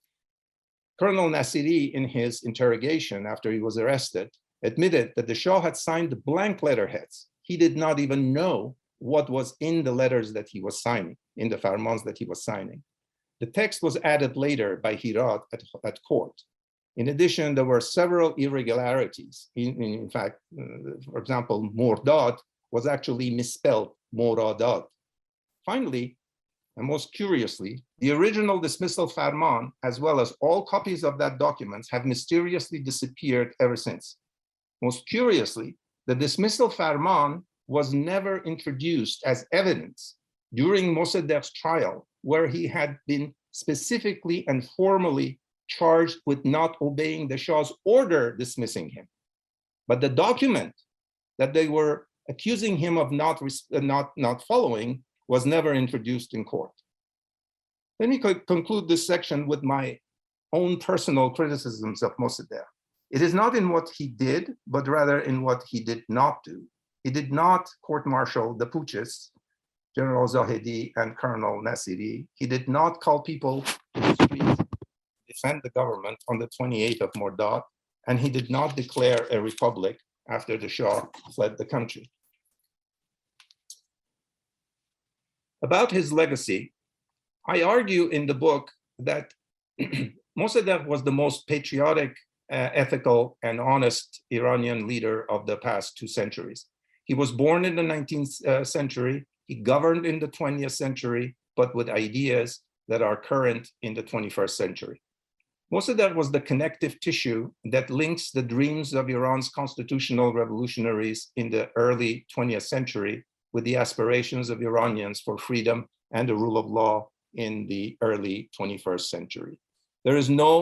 Colonel Nasiri, in his interrogation after he was arrested, admitted that the Shah had signed blank letterheads. He did not even know what was in the letters that he was signing, in the farmans that he was signing. The text was added later by Hirat at court. In addition, there were several irregularities. In fact, for example, Mordad was actually misspelled Moradad. Finally, and most curiously, the original dismissal farman, as well as all copies of that document, have mysteriously disappeared ever since. Most curiously, the dismissal farman was never introduced as evidence during Mossadegh's trial, where he had been specifically and formally charged with not obeying the Shah's order dismissing him. But the document that they were accusing him of not following was never introduced in court. Let me conclude this section with my own personal criticisms of Mosaddegh. It is not in what he did, but rather in what he did not do. He did not court-martial the putschists, General Zahedi and Colonel Nasiri. He did not call people to the streets to defend the government on the 28th of Mordad, and he did not declare a republic after the Shah fled the country. About his legacy, I argue in the book that Mosaddegh was the most patriotic, ethical, and honest Iranian leader of the past 2 centuries. He was born in the 19th century. He governed in the 20th century, but with ideas that are current in the 21st century. Mosaddegh was the connective tissue that links the dreams of Iran's constitutional revolutionaries in the early 20th century with the aspirations of Iranians for freedom and the rule of law in the early 21st century. There is no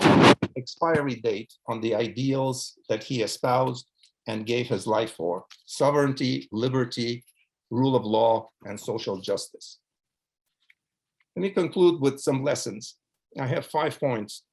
expiry date on the ideals that he espoused and gave his life for: sovereignty, liberty, rule of law, and social justice. Let me conclude with some lessons. I have 5 points.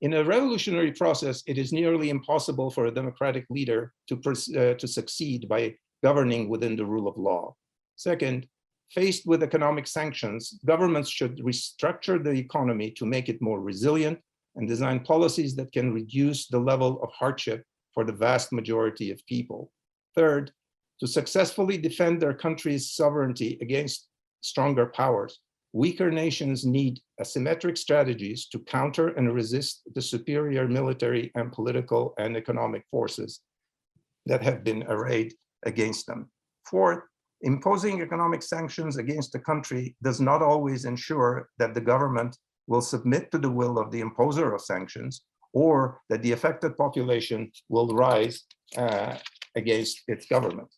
In a revolutionary process, it is nearly impossible for a democratic leader to succeed by governing within the rule of law. Second, faced with economic sanctions, governments should restructure the economy to make it more resilient and design policies that can reduce the level of hardship for the vast majority of people. Third, to successfully defend their country's sovereignty against stronger powers, weaker nations need asymmetric strategies to counter and resist the superior military and political and economic forces that have been arrayed against them. Fourth, imposing economic sanctions against a country does not always ensure that the government will submit to the will of the imposer of sanctions, or that the affected population will rise against its government.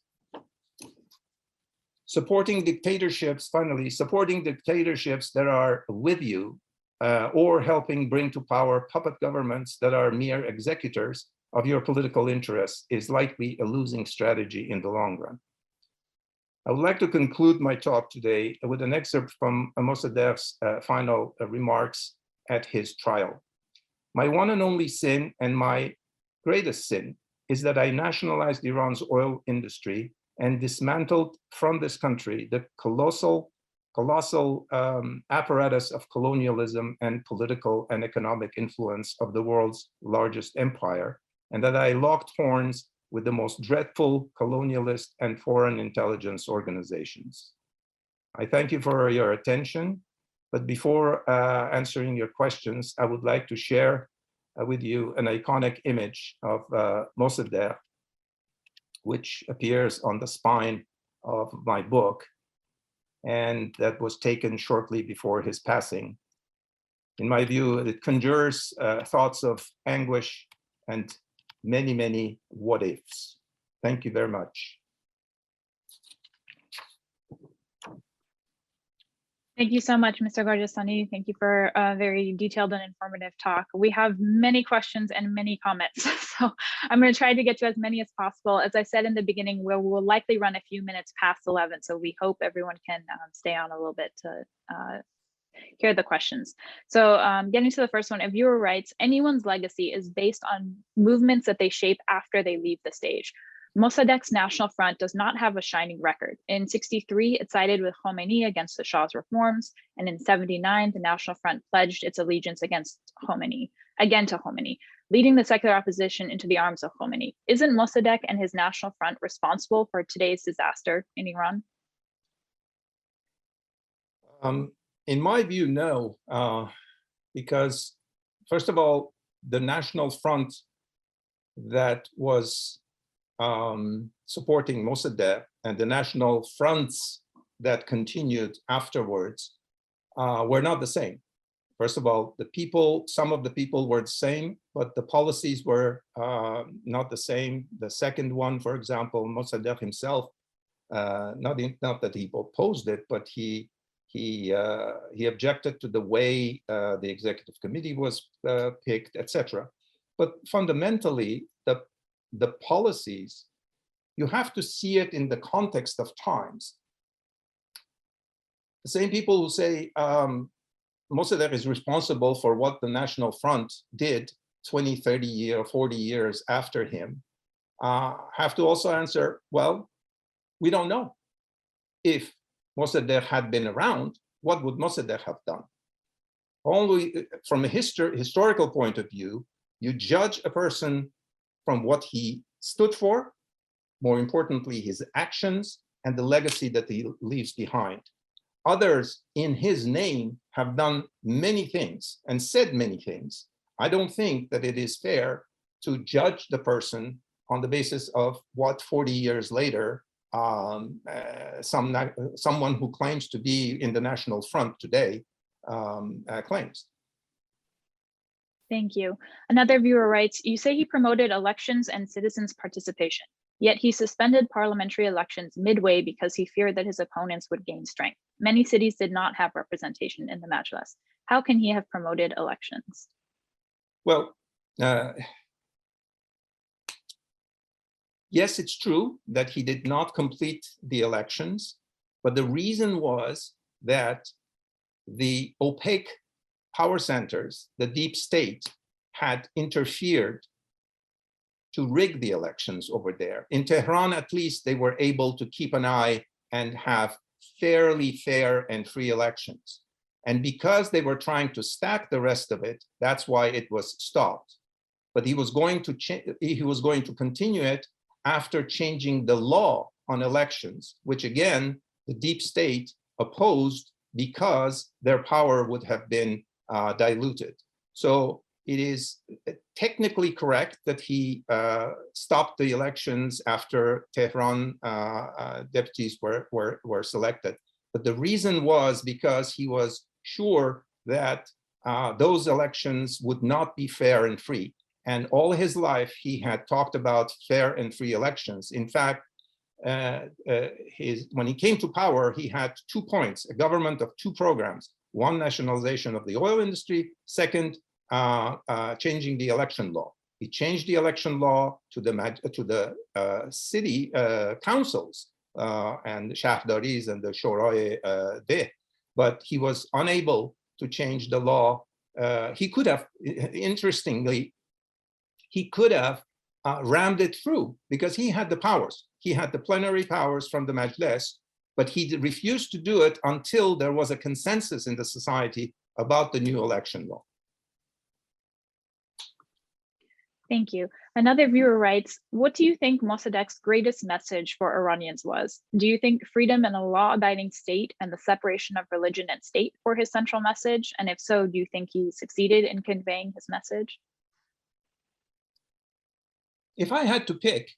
Supporting dictatorships, finally, supporting dictatorships that are with you or helping bring to power puppet governments that are mere executors of your political interests is likely a losing strategy in the long run. I would like to conclude my talk today with an excerpt from Mossaddegh's final remarks at his trial. My one and only sin, and my greatest sin, is that I nationalized Iran's oil industry and dismantled from this country the colossal apparatus of colonialism and political and economic influence of the world's largest empire, and that I locked horns with the most dreadful colonialist and foreign intelligence organizations. I thank you for your attention, but before answering your questions, I would like to share with you an iconic image of Mosaddegh, which appears on the spine of my book, and that was taken shortly before his passing. In my view, it conjures thoughts of anguish and many, many what ifs. Thank you very much. Thank you so much, Mr. Gorjestani. Thank you for a very detailed and informative talk. We have many questions and many comments, so I'm going to try to get to as many as possible. As I said in the beginning, we'll likely run a few minutes past 11, so we hope everyone can stay on a little bit to hear the questions. So getting to the first one, a viewer writes, anyone's legacy is based on movements that they shape after they leave the stage. Mossadegh's National Front does not have a shining record. In '63, it sided with Khomeini against the Shah's reforms, and in '79, the National Front pledged its allegiance against Khomeini, leading the secular opposition into the arms of Khomeini. Isn't Mossadegh and his National Front responsible for today's disaster in Iran? In my view, no, because first of all, the National Front that was supporting Mosaddegh and the national fronts that continued afterwards were not the same. First of all, some of the people were the same, but the policies were not the same. The second one, for example, Mosaddegh himself, not that he opposed it, but he objected to the way the executive committee was picked, etc. But fundamentally, the policies, you have to see it in the context of times. The same people who say Mossadegh is responsible for what the National Front did 20, 30 years, 40 years after him, have to also answer, well, we don't know. If Mossadegh had been around, what would Mossadegh have done? Only from a historical point of view, you judge a person from what he stood for, more importantly, his actions and the legacy that he leaves behind. Others in his name have done many things and said many things. I don't think that it is fair to judge the person on the basis of what 40 years later someone who claims to be in the National Front today claims. Thank you. Another viewer writes, you say he promoted elections and citizens' participation, yet he suspended parliamentary elections midway because he feared that his opponents would gain strength. Many cities did not have representation in the Majlis. How can he have promoted elections? Well, yes, it's true that he did not complete the elections, but the reason was that the opaque power centers, the deep state, had interfered to rig the elections over there. In Tehran, at least, they were able to keep an eye and have fairly fair and free elections. And because they were trying to stack the rest of it, that's why it was stopped. But he was going to continue it after changing the law on elections, which again, the deep state opposed because their power would have been diluted. So it is technically correct that he stopped the elections after Tehran deputies were selected. But the reason was because he was sure that those elections would not be fair and free. And all his life, he had talked about fair and free elections. In fact, when he came to power, he had 2 points, a government of 2 programs. One, nationalization of the oil industry. Second, changing the election law. He changed the election law to the city councils and the Shahdaris and the Shorai Deh, but he was unable to change the law. He could have, interestingly, he could have rammed it through because he had the powers. He had the plenary powers from the Majlis, but he refused to do it until there was a consensus in the society about the new election law. Thank you. Another viewer writes, what do you think Mossadegh's greatest message for Iranians was? Do you think freedom and a law-abiding state and the separation of religion and state were his central message? And if so, do you think he succeeded in conveying his message? If I had to pick,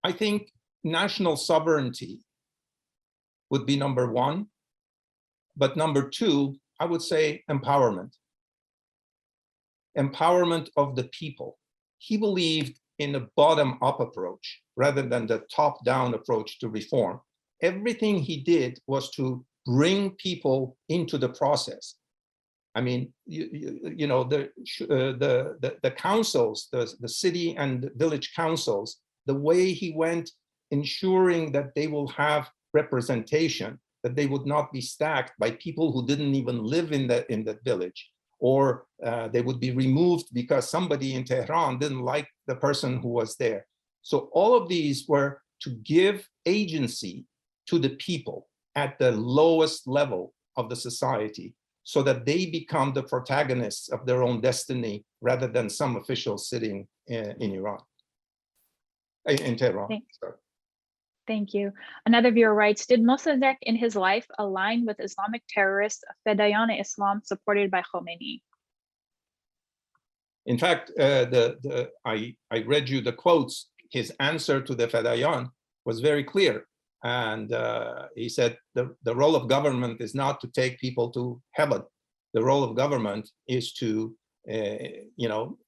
I think national sovereignty would be number 1, but number 2, I would say empowerment. Empowerment of the people. He believed in a bottom-up approach rather than the top-down approach to reform. Everything he did was to bring people into the process. I mean, you know, the councils, the city and village councils, the way he went ensuring that they will have representation, that they would not be stacked by people who didn't even live in that village, or they would be removed because somebody in Tehran didn't like the person who was there. So all of these were to give agency to the people at the lowest level of the society, so that they become the protagonists of their own destiny rather than some official sitting in Iran, in Tehran. Thank you. Another viewer writes, did Mossadegh in his life align with Islamic terrorists Fedayeen Islam supported by Khomeini? In fact, I read you the quotes. His answer to the Fedayeen was very clear. And he said, the role of government is not to take people to heaven. The role of government is to,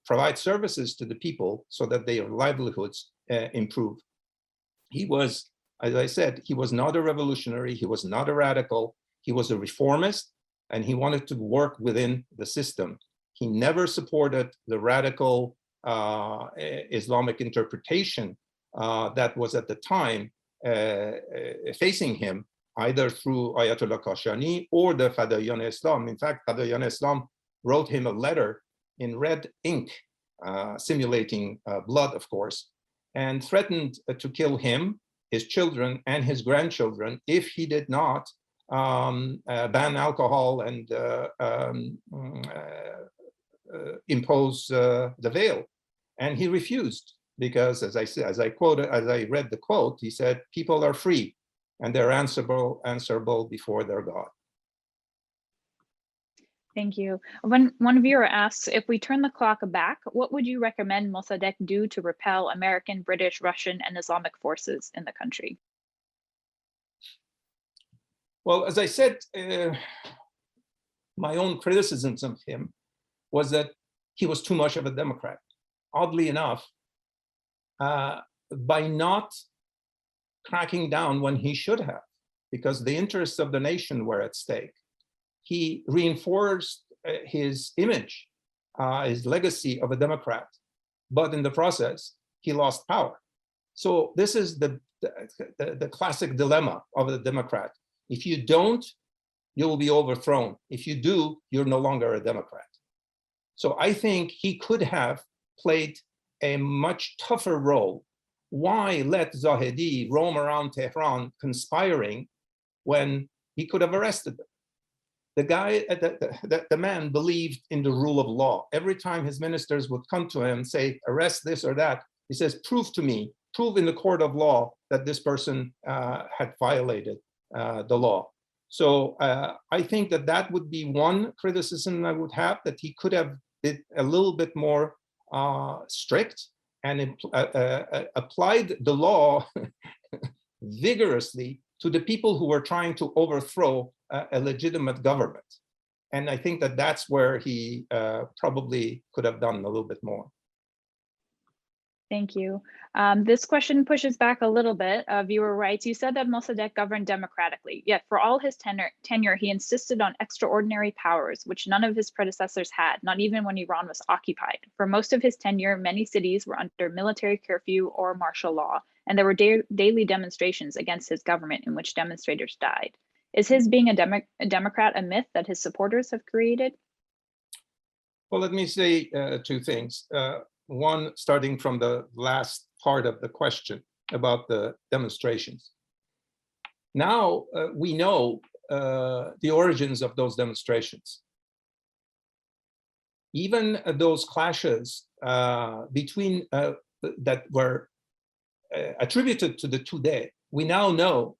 provide services to the people so that their livelihoods improve. He was, as I said, he was not a revolutionary. He was not a radical. He was a reformist, and he wanted to work within the system. He never supported the radical Islamic interpretation that was at the time facing him either through Ayatollah Kashani or the Fadayan Islam. In fact, Fadayan Islam wrote him a letter in red ink, simulating blood, of course, and threatened to kill him, his children, and his grandchildren if he did not ban alcohol and impose the veil. And he refused because, as I read the quote, he said, "People are free, and they're answerable before their God." Thank you. One viewer asks, if we turn the clock back, what would you recommend Mosaddegh do to repel American, British, Russian, and Islamic forces in the country? Well, as I said, my own criticisms of him was that he was too much of a Democrat. Oddly enough, by not cracking down when he should have, because the interests of the nation were at stake, he reinforced his image, his legacy of a Democrat, but in the process, he lost power. So this is the classic dilemma of a Democrat. If you don't, you will be overthrown. If you do, you're no longer a Democrat. So I think he could have played a much tougher role. Why let Zahedi roam around Tehran conspiring when he could have arrested them? The guy, the man believed in the rule of law. Every time his ministers would come to him and say, arrest this or that, he says, prove to me, prove in the court of law that this person had violated the law. So I think that would be one criticism I would have, that he could have been a little bit more strict and applied the law vigorously to the people who were trying to overthrow a legitimate government. And I think that's where he probably could have done a little bit more. Thank you. This question pushes back a little bit. A viewer writes, you said that Mossadegh governed democratically, yet for all his tenure, he insisted on extraordinary powers, which none of his predecessors had, not even when Iran was occupied. For most of his tenure, many cities were under military curfew or martial law, and there were daily demonstrations against his government in which demonstrators died. Is his being a Democrat a myth that his supporters have created? Well, let me say two things. One, starting from the last part of the question about the demonstrations. Now we know the origins of those demonstrations. Even those clashes between that were attributed to the Tudeh, we now know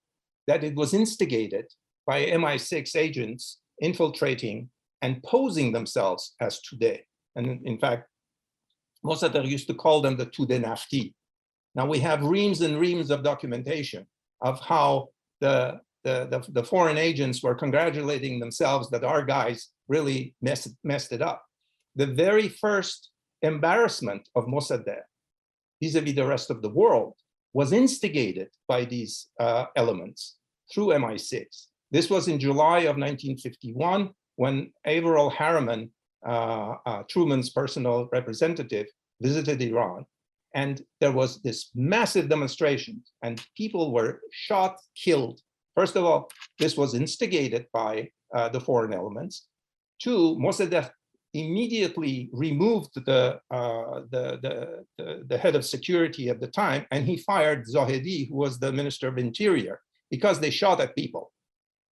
that it was instigated by MI6 agents infiltrating and posing themselves as Tudeh. And in fact, Mosaddegh used to call them the Tudeh Nafti. Now we have reams and reams of documentation of how the foreign agents were congratulating themselves that our guys really messed it up. The very first embarrassment of Mosaddegh vis-a-vis the rest of the world was instigated by these elements through MI6. This was in July of 1951 when Averell Harriman, Truman's personal representative, visited Iran. And there was this massive demonstration and people were shot, killed. First of all, this was instigated by the foreign elements. Two, Mosaddegh immediately removed the head of security at the time, and he fired Zahedi, who was the Minister of Interior, because they shot at people.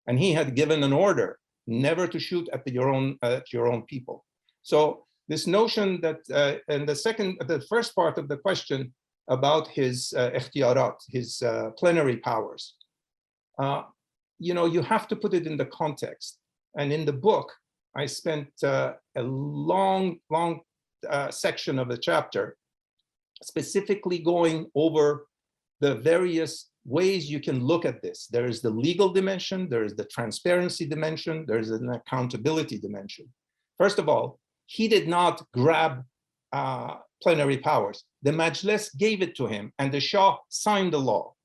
And he had given an order never to shoot at your own people. So this notion that, and the first part of the question about his ikhtiyarat, his plenary powers, you have to put it in the context. And in the book, I spent a long section of the chapter specifically going over the various ways you can look at this. There is the legal dimension, there is the transparency dimension, there is an accountability dimension. First of all, he did not grab plenary powers. The Majlis gave it to him and the Shah signed the law,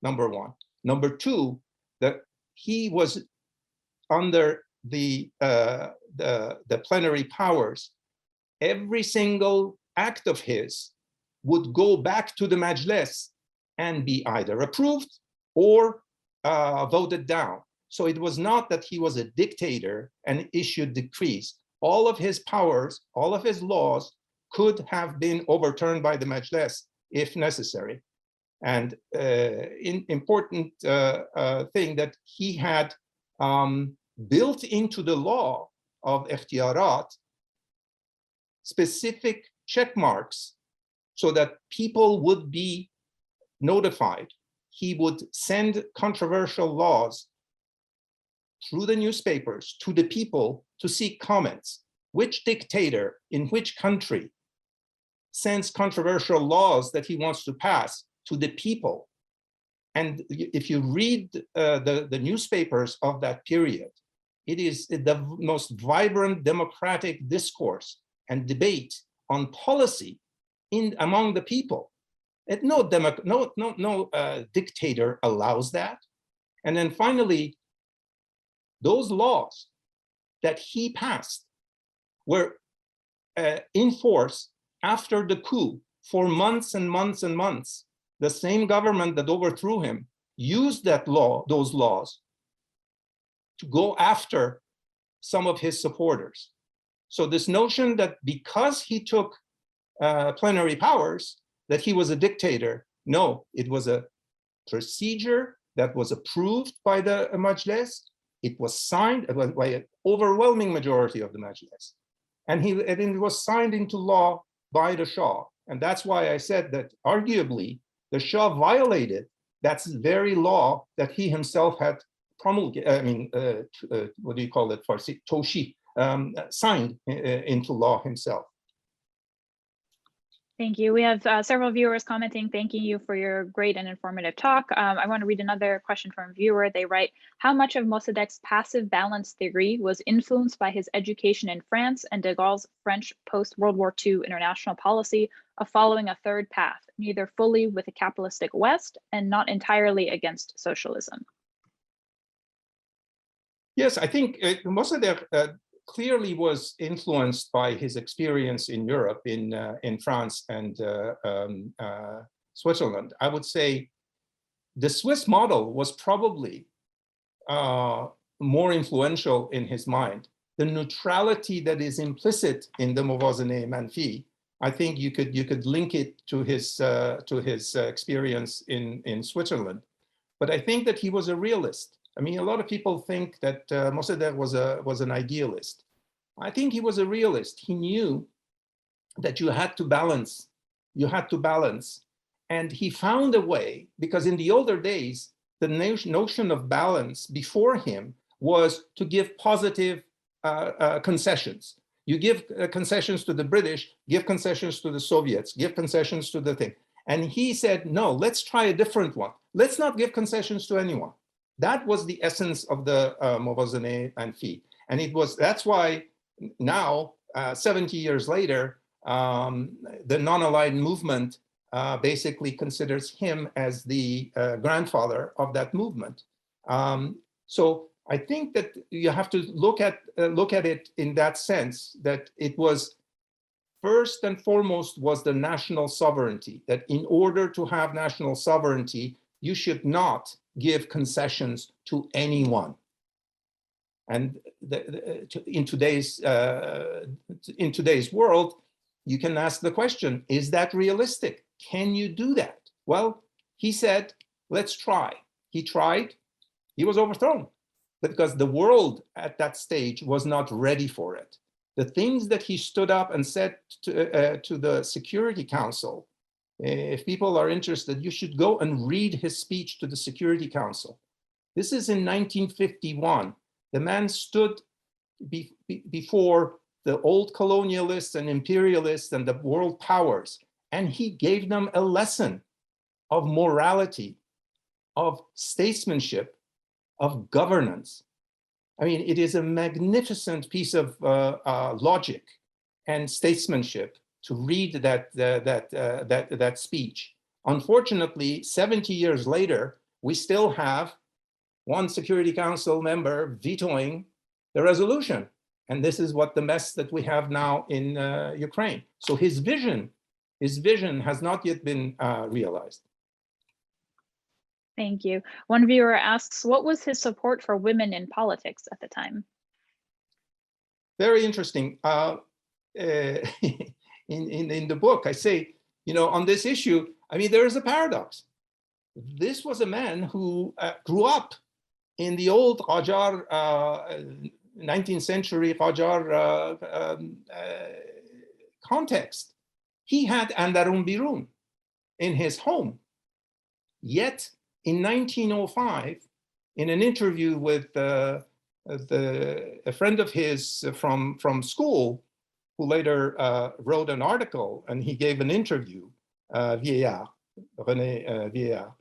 number one. Number two, that he was under the plenary powers. Every single act of his would go back to the Majlis and be either approved or voted down. So it was not that he was a dictator and issued decrees. All of his powers, all of his laws could have been overturned by the Majlis if necessary. And important thing that he had built into the law of ikhtiyarat specific check marks so that people would be notified. He would send controversial laws through the newspapers to the people to seek comments. Which dictator in which country sends controversial laws that he wants to pass to the people? And if you read the newspapers of that period, it is the most vibrant democratic discourse and debate on policy among the people. No dictator allows that. And then finally, those laws that he passed were in force after the coup for months and months and months. The same government that overthrew him used those laws to go after some of his supporters. So this notion that because he took plenary powers, that he was a dictator, no, it was a procedure that was approved by the Majlis. It was signed by an overwhelming majority of the Majlis. And it was signed into law by the Shah. And that's why I said that arguably the Shah violated that very law that he himself had promulgated, what do you call it, Farsi, Toshi, signed into law himself. Thank you. We have several viewers commenting, thanking you for your great and informative talk. I want to read another question from a viewer. They write, how much of Mossadegh's passive balance theory was influenced by his education in France and de Gaulle's French post-World War II international policy of following a third path, neither fully with a capitalistic West and not entirely against socialism? Yes, I think Mossadegh clearly was influenced by his experience in Europe, in France and Switzerland. I would say the Swiss model was probably more influential in his mind. The neutrality that is implicit in the Mawazene Manfi, I think you could link it to his experience in Switzerland. But I think that he was a realist. I mean, a lot of people think that Mossadegh was an idealist. I think he was a realist. He knew that you had to balance. And he found a way, because in the older days, the notion of balance before him was to give positive concessions. You give concessions to the British, give concessions to the Soviets, give concessions to the thing. And he said, no, let's try a different one. Let's not give concessions to anyone. That was the essence of the Mawazene Manfi. And that's why now, 70 years later, the non-aligned movement basically considers him as the grandfather of that movement. So I think that you have to look at it in that sense, that it was first and foremost was the national sovereignty, that in order to have national sovereignty, you should not give concessions to anyone. And in today's world, you can ask the question, is that realistic? Can you do that? Well, he said, let's try. He tried, he was overthrown, because the world at that stage was not ready for it. The things that he stood up and said to the Security Council, if people are interested, you should go and read his speech to the Security Council. This is in 1951. The man stood before the old colonialists and imperialists and the world powers, and he gave them a lesson of morality, of statesmanship, of governance. I mean, it is a magnificent piece of logic and statesmanship to read that speech. Unfortunately, 70 years later, we still have one Security Council member vetoing the resolution. And this is what the mess that we have now in Ukraine. So his vision has not yet been realized. Thank you. One viewer asks, what was his support for women in politics at the time? Very interesting. In the book, I say, on this issue, I mean, there is a paradox. This was a man who grew up in the old Qajar, 19th century Qajar context. He had Andarun Birun in his home. Yet, in 1905, in an interview with a friend of his from school, who later wrote an article, and he gave an interview, Vieillard, René Vieillard,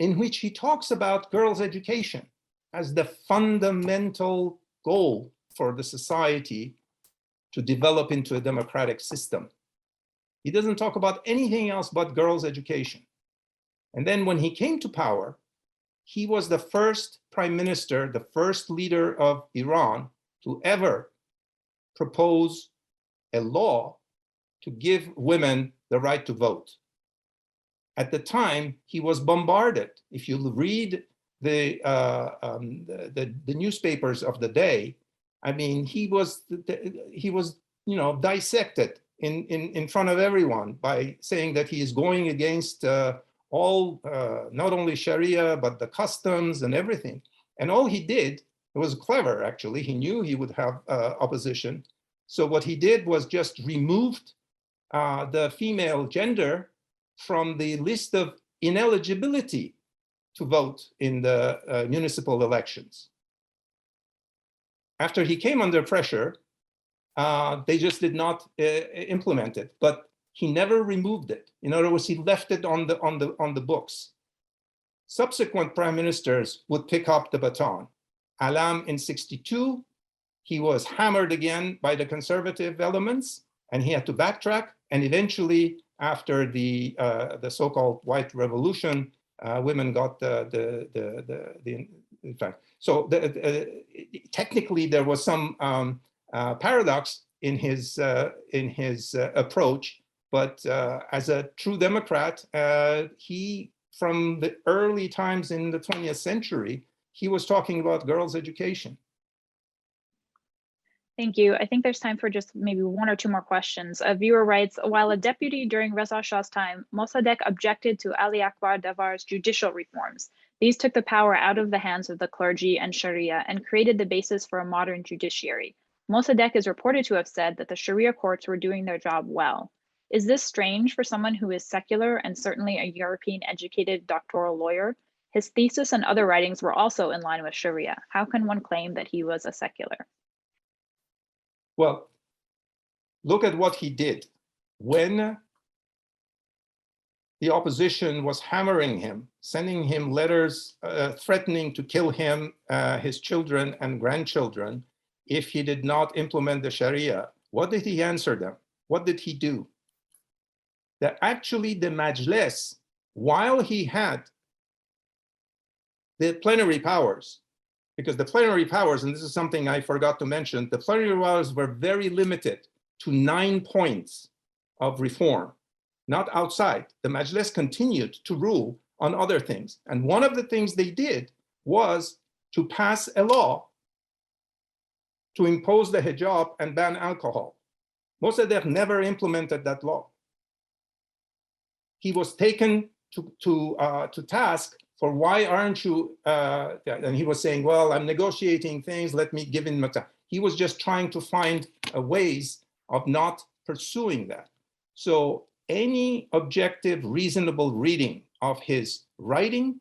in which he talks about girls' education as the fundamental goal for the society to develop into a democratic system. He doesn't talk about anything else but girls' education. And then when he came to power, he was the first prime minister, the first leader of Iran to ever propose a law to give women the right to vote. At the time, he was bombarded. If you read the newspapers of the day, I mean, he was dissected in front of everyone by saying that he is going against all, not only Sharia, but the customs and everything. And all he did, it was clever, actually. He knew he would have opposition. So what he did was just removed the female gender from the list of ineligibility to vote in the municipal elections. After he came under pressure, they just did not implement it, but he never removed it. In other words, he left it on the books. Subsequent prime ministers would pick up the baton. Alam in '62, he was hammered again by the conservative elements, and he had to backtrack. And eventually, after the so-called White Revolution, women got in fact. So technically, there was some paradox in his approach, but as a true Democrat, he, from the early times in the 20th century, he was talking about girls' education. Thank you. I think there's time for just maybe one or two more questions. A viewer writes, while a deputy during Reza Shah's time, Mosaddegh objected to Ali Akbar Davar's judicial reforms. These took the power out of the hands of the clergy and Sharia and created the basis for a modern judiciary. Mosaddegh is reported to have said that the Sharia courts were doing their job well. Is this strange for someone who is secular and certainly a European-educated doctoral lawyer? His thesis and other writings were also in line with Sharia. How can one claim that he was a secular? Well, look at what he did. When the opposition was hammering him, sending him letters threatening to kill him, his children and grandchildren, if he did not implement the Sharia, what did he answer them? What did he do? That actually the Majlis, while he had the plenary powers, because the plenary powers, and this is something I forgot to mention, the plenary powers were very limited to 9 points of reform, not outside. The Majlis continued to rule on other things. And one of the things they did was to pass a law to impose the hijab and ban alcohol. Mosaddegh never implemented that law. He was taken to task for why aren't you, and he was saying, well, I'm negotiating things, let me give him time. He was just trying to find ways of not pursuing that. So any objective, reasonable reading of his writing,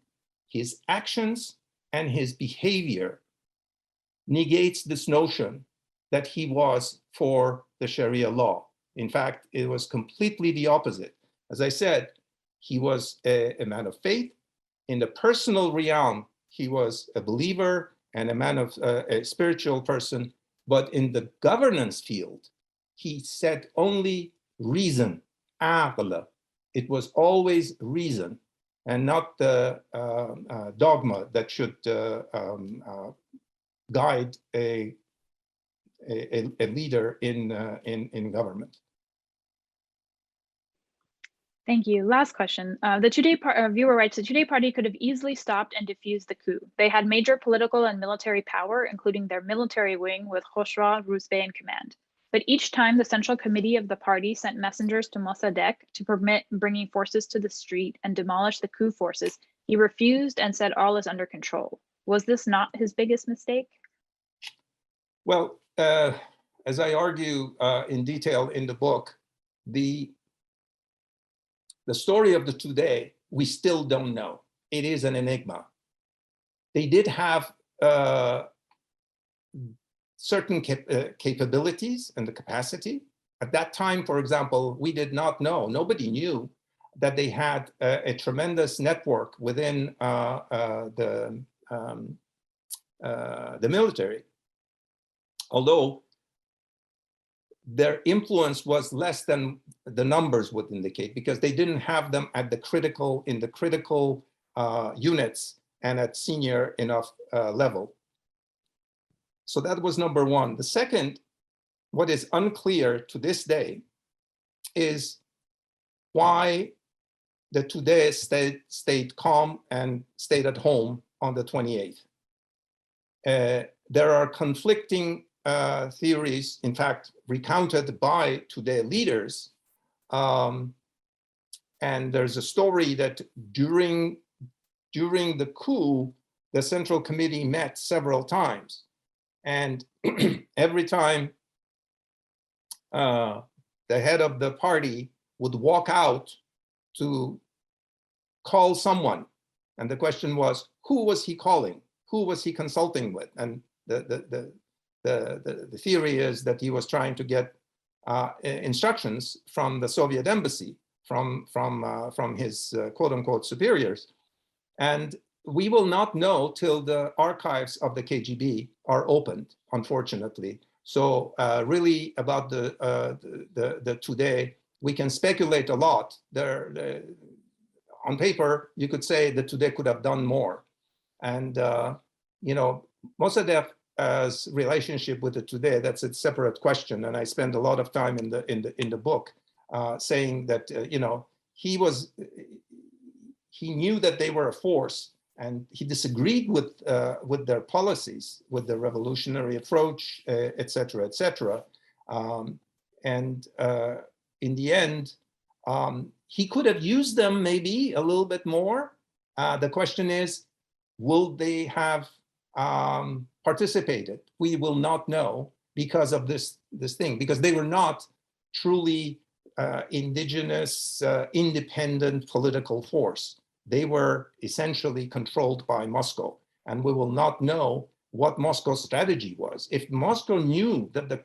his actions, and his behavior negates this notion that he was for the Sharia law. In fact, it was completely the opposite. As I said, he was a man of faith. In the personal realm, he was a believer and a man of a spiritual person. But in the governance field, he said only reason, aql. It was always reason and not the dogma that should guide a leader in government. Thank you. Last question. The viewer writes, the Tudeh party could have easily stopped and defused the coup. They had major political and military power, including their military wing with Khosrow Rouzbeh in command. But each time the central committee of the party sent messengers to Mossadegh to permit bringing forces to the street and demolish the coup forces, he refused and said all is under control. Was this not his biggest mistake? Well, as I argue in detail in the book, the story of the Tudeh, we still don't know. It is an enigma. They did have certain capabilities and the capacity. At that time, for example, we did not know, nobody knew that they had a tremendous network within the military. Although their influence was less than the numbers would indicate, because they didn't have them at the critical units and at senior enough level. So that was number one. The second, what is unclear to this day, is why the Tudeh stayed calm and stayed at home on the 28th. There are conflicting theories, in fact, recounted by Tudeh leaders. And there's a story that during the coup, the Central Committee met several times. And every time the head of the party would walk out to call someone. And the question was, who was he calling? Who was he consulting with? And the theory is that he was trying to get instructions from the Soviet embassy, from his quote unquote superiors. And we will not know till the archives of the KGB are opened, unfortunately. So really about the Tudeh, we can speculate a lot. On paper, you could say the Tudeh could have done more. And Mossadegh's relationship with the Tudeh, that's a separate question. And I spend a lot of time in the book saying that he knew that they were a force, and he disagreed with their policies, with the revolutionary approach, et cetera, et cetera. In the end, he could have used them maybe a little bit more. The question is, will they have participated? We will not know because of this thing, because they were not truly indigenous, independent political force. They were essentially controlled by Moscow, and we will not know what Moscow's strategy was. If Moscow knew that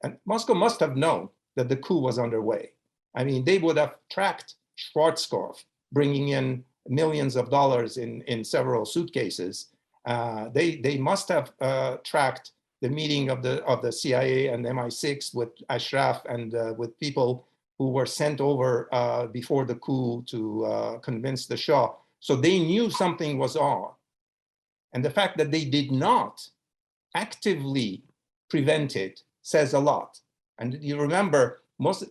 and Moscow must have known that the coup was underway. I mean, they would have tracked Schwarzkopf, bringing in millions of dollars in several suitcases. They must have tracked the meeting of the CIA and MI6 with Ashraf and with people who were sent over before the coup to convince the Shah. So they knew something was on. And the fact that they did not actively prevent it says a lot. And you remember,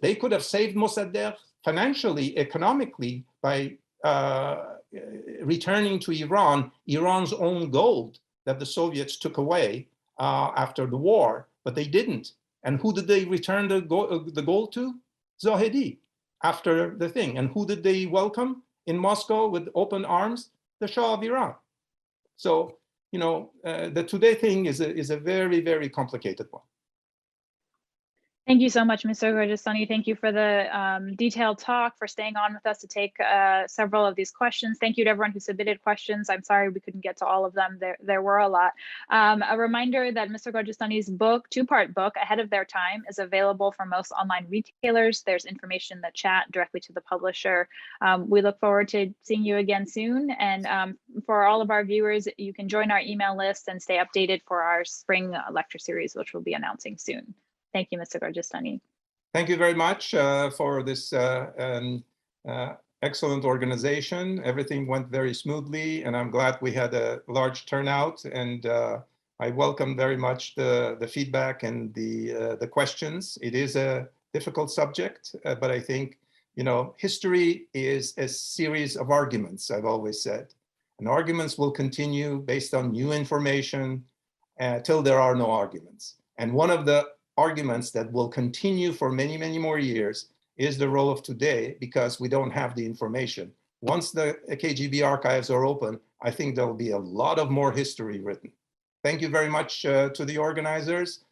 they could have saved Mossadegh financially, economically, by returning to Iran, Iran's own gold that the Soviets took away after the war, but they didn't. And who did they return the gold to? Zahedi, after the thing. And who did they welcome in Moscow with open arms? The Shah of Iran. So, the Tudeh thing is a very, very complicated one. Thank you so much, Mr. Gorjestani. Thank you for the detailed talk, for staying on with us to take several of these questions. Thank you to everyone who submitted questions. I'm sorry we couldn't get to all of them. There were a lot. A reminder that Mr. Gorjestani's book, two-part book, Ahead of Their Time, is available for most online retailers. There's information in the chat directly to the publisher. We look forward to seeing you again soon. And for all of our viewers, you can join our email list and stay updated for our spring lecture series, which we'll be announcing soon. Thank you, Mr. Gorjestani. Thank you very much for this excellent organization. Everything went very smoothly, and I'm glad we had a large turnout. And I welcome very much the feedback and the questions. It is a difficult subject, but I think History is a series of arguments, I've always said. And arguments will continue based on new information till there are no arguments. And one of the arguments that will continue for many, many more years is the role of today, because we don't have the information. Once the KGB archives are open, I think there'll be a lot of more history written. Thank you very much to the organizers.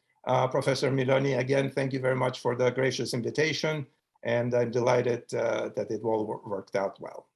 Professor Milani, again, thank you very much for the gracious invitation. And I'm delighted that it all worked out well.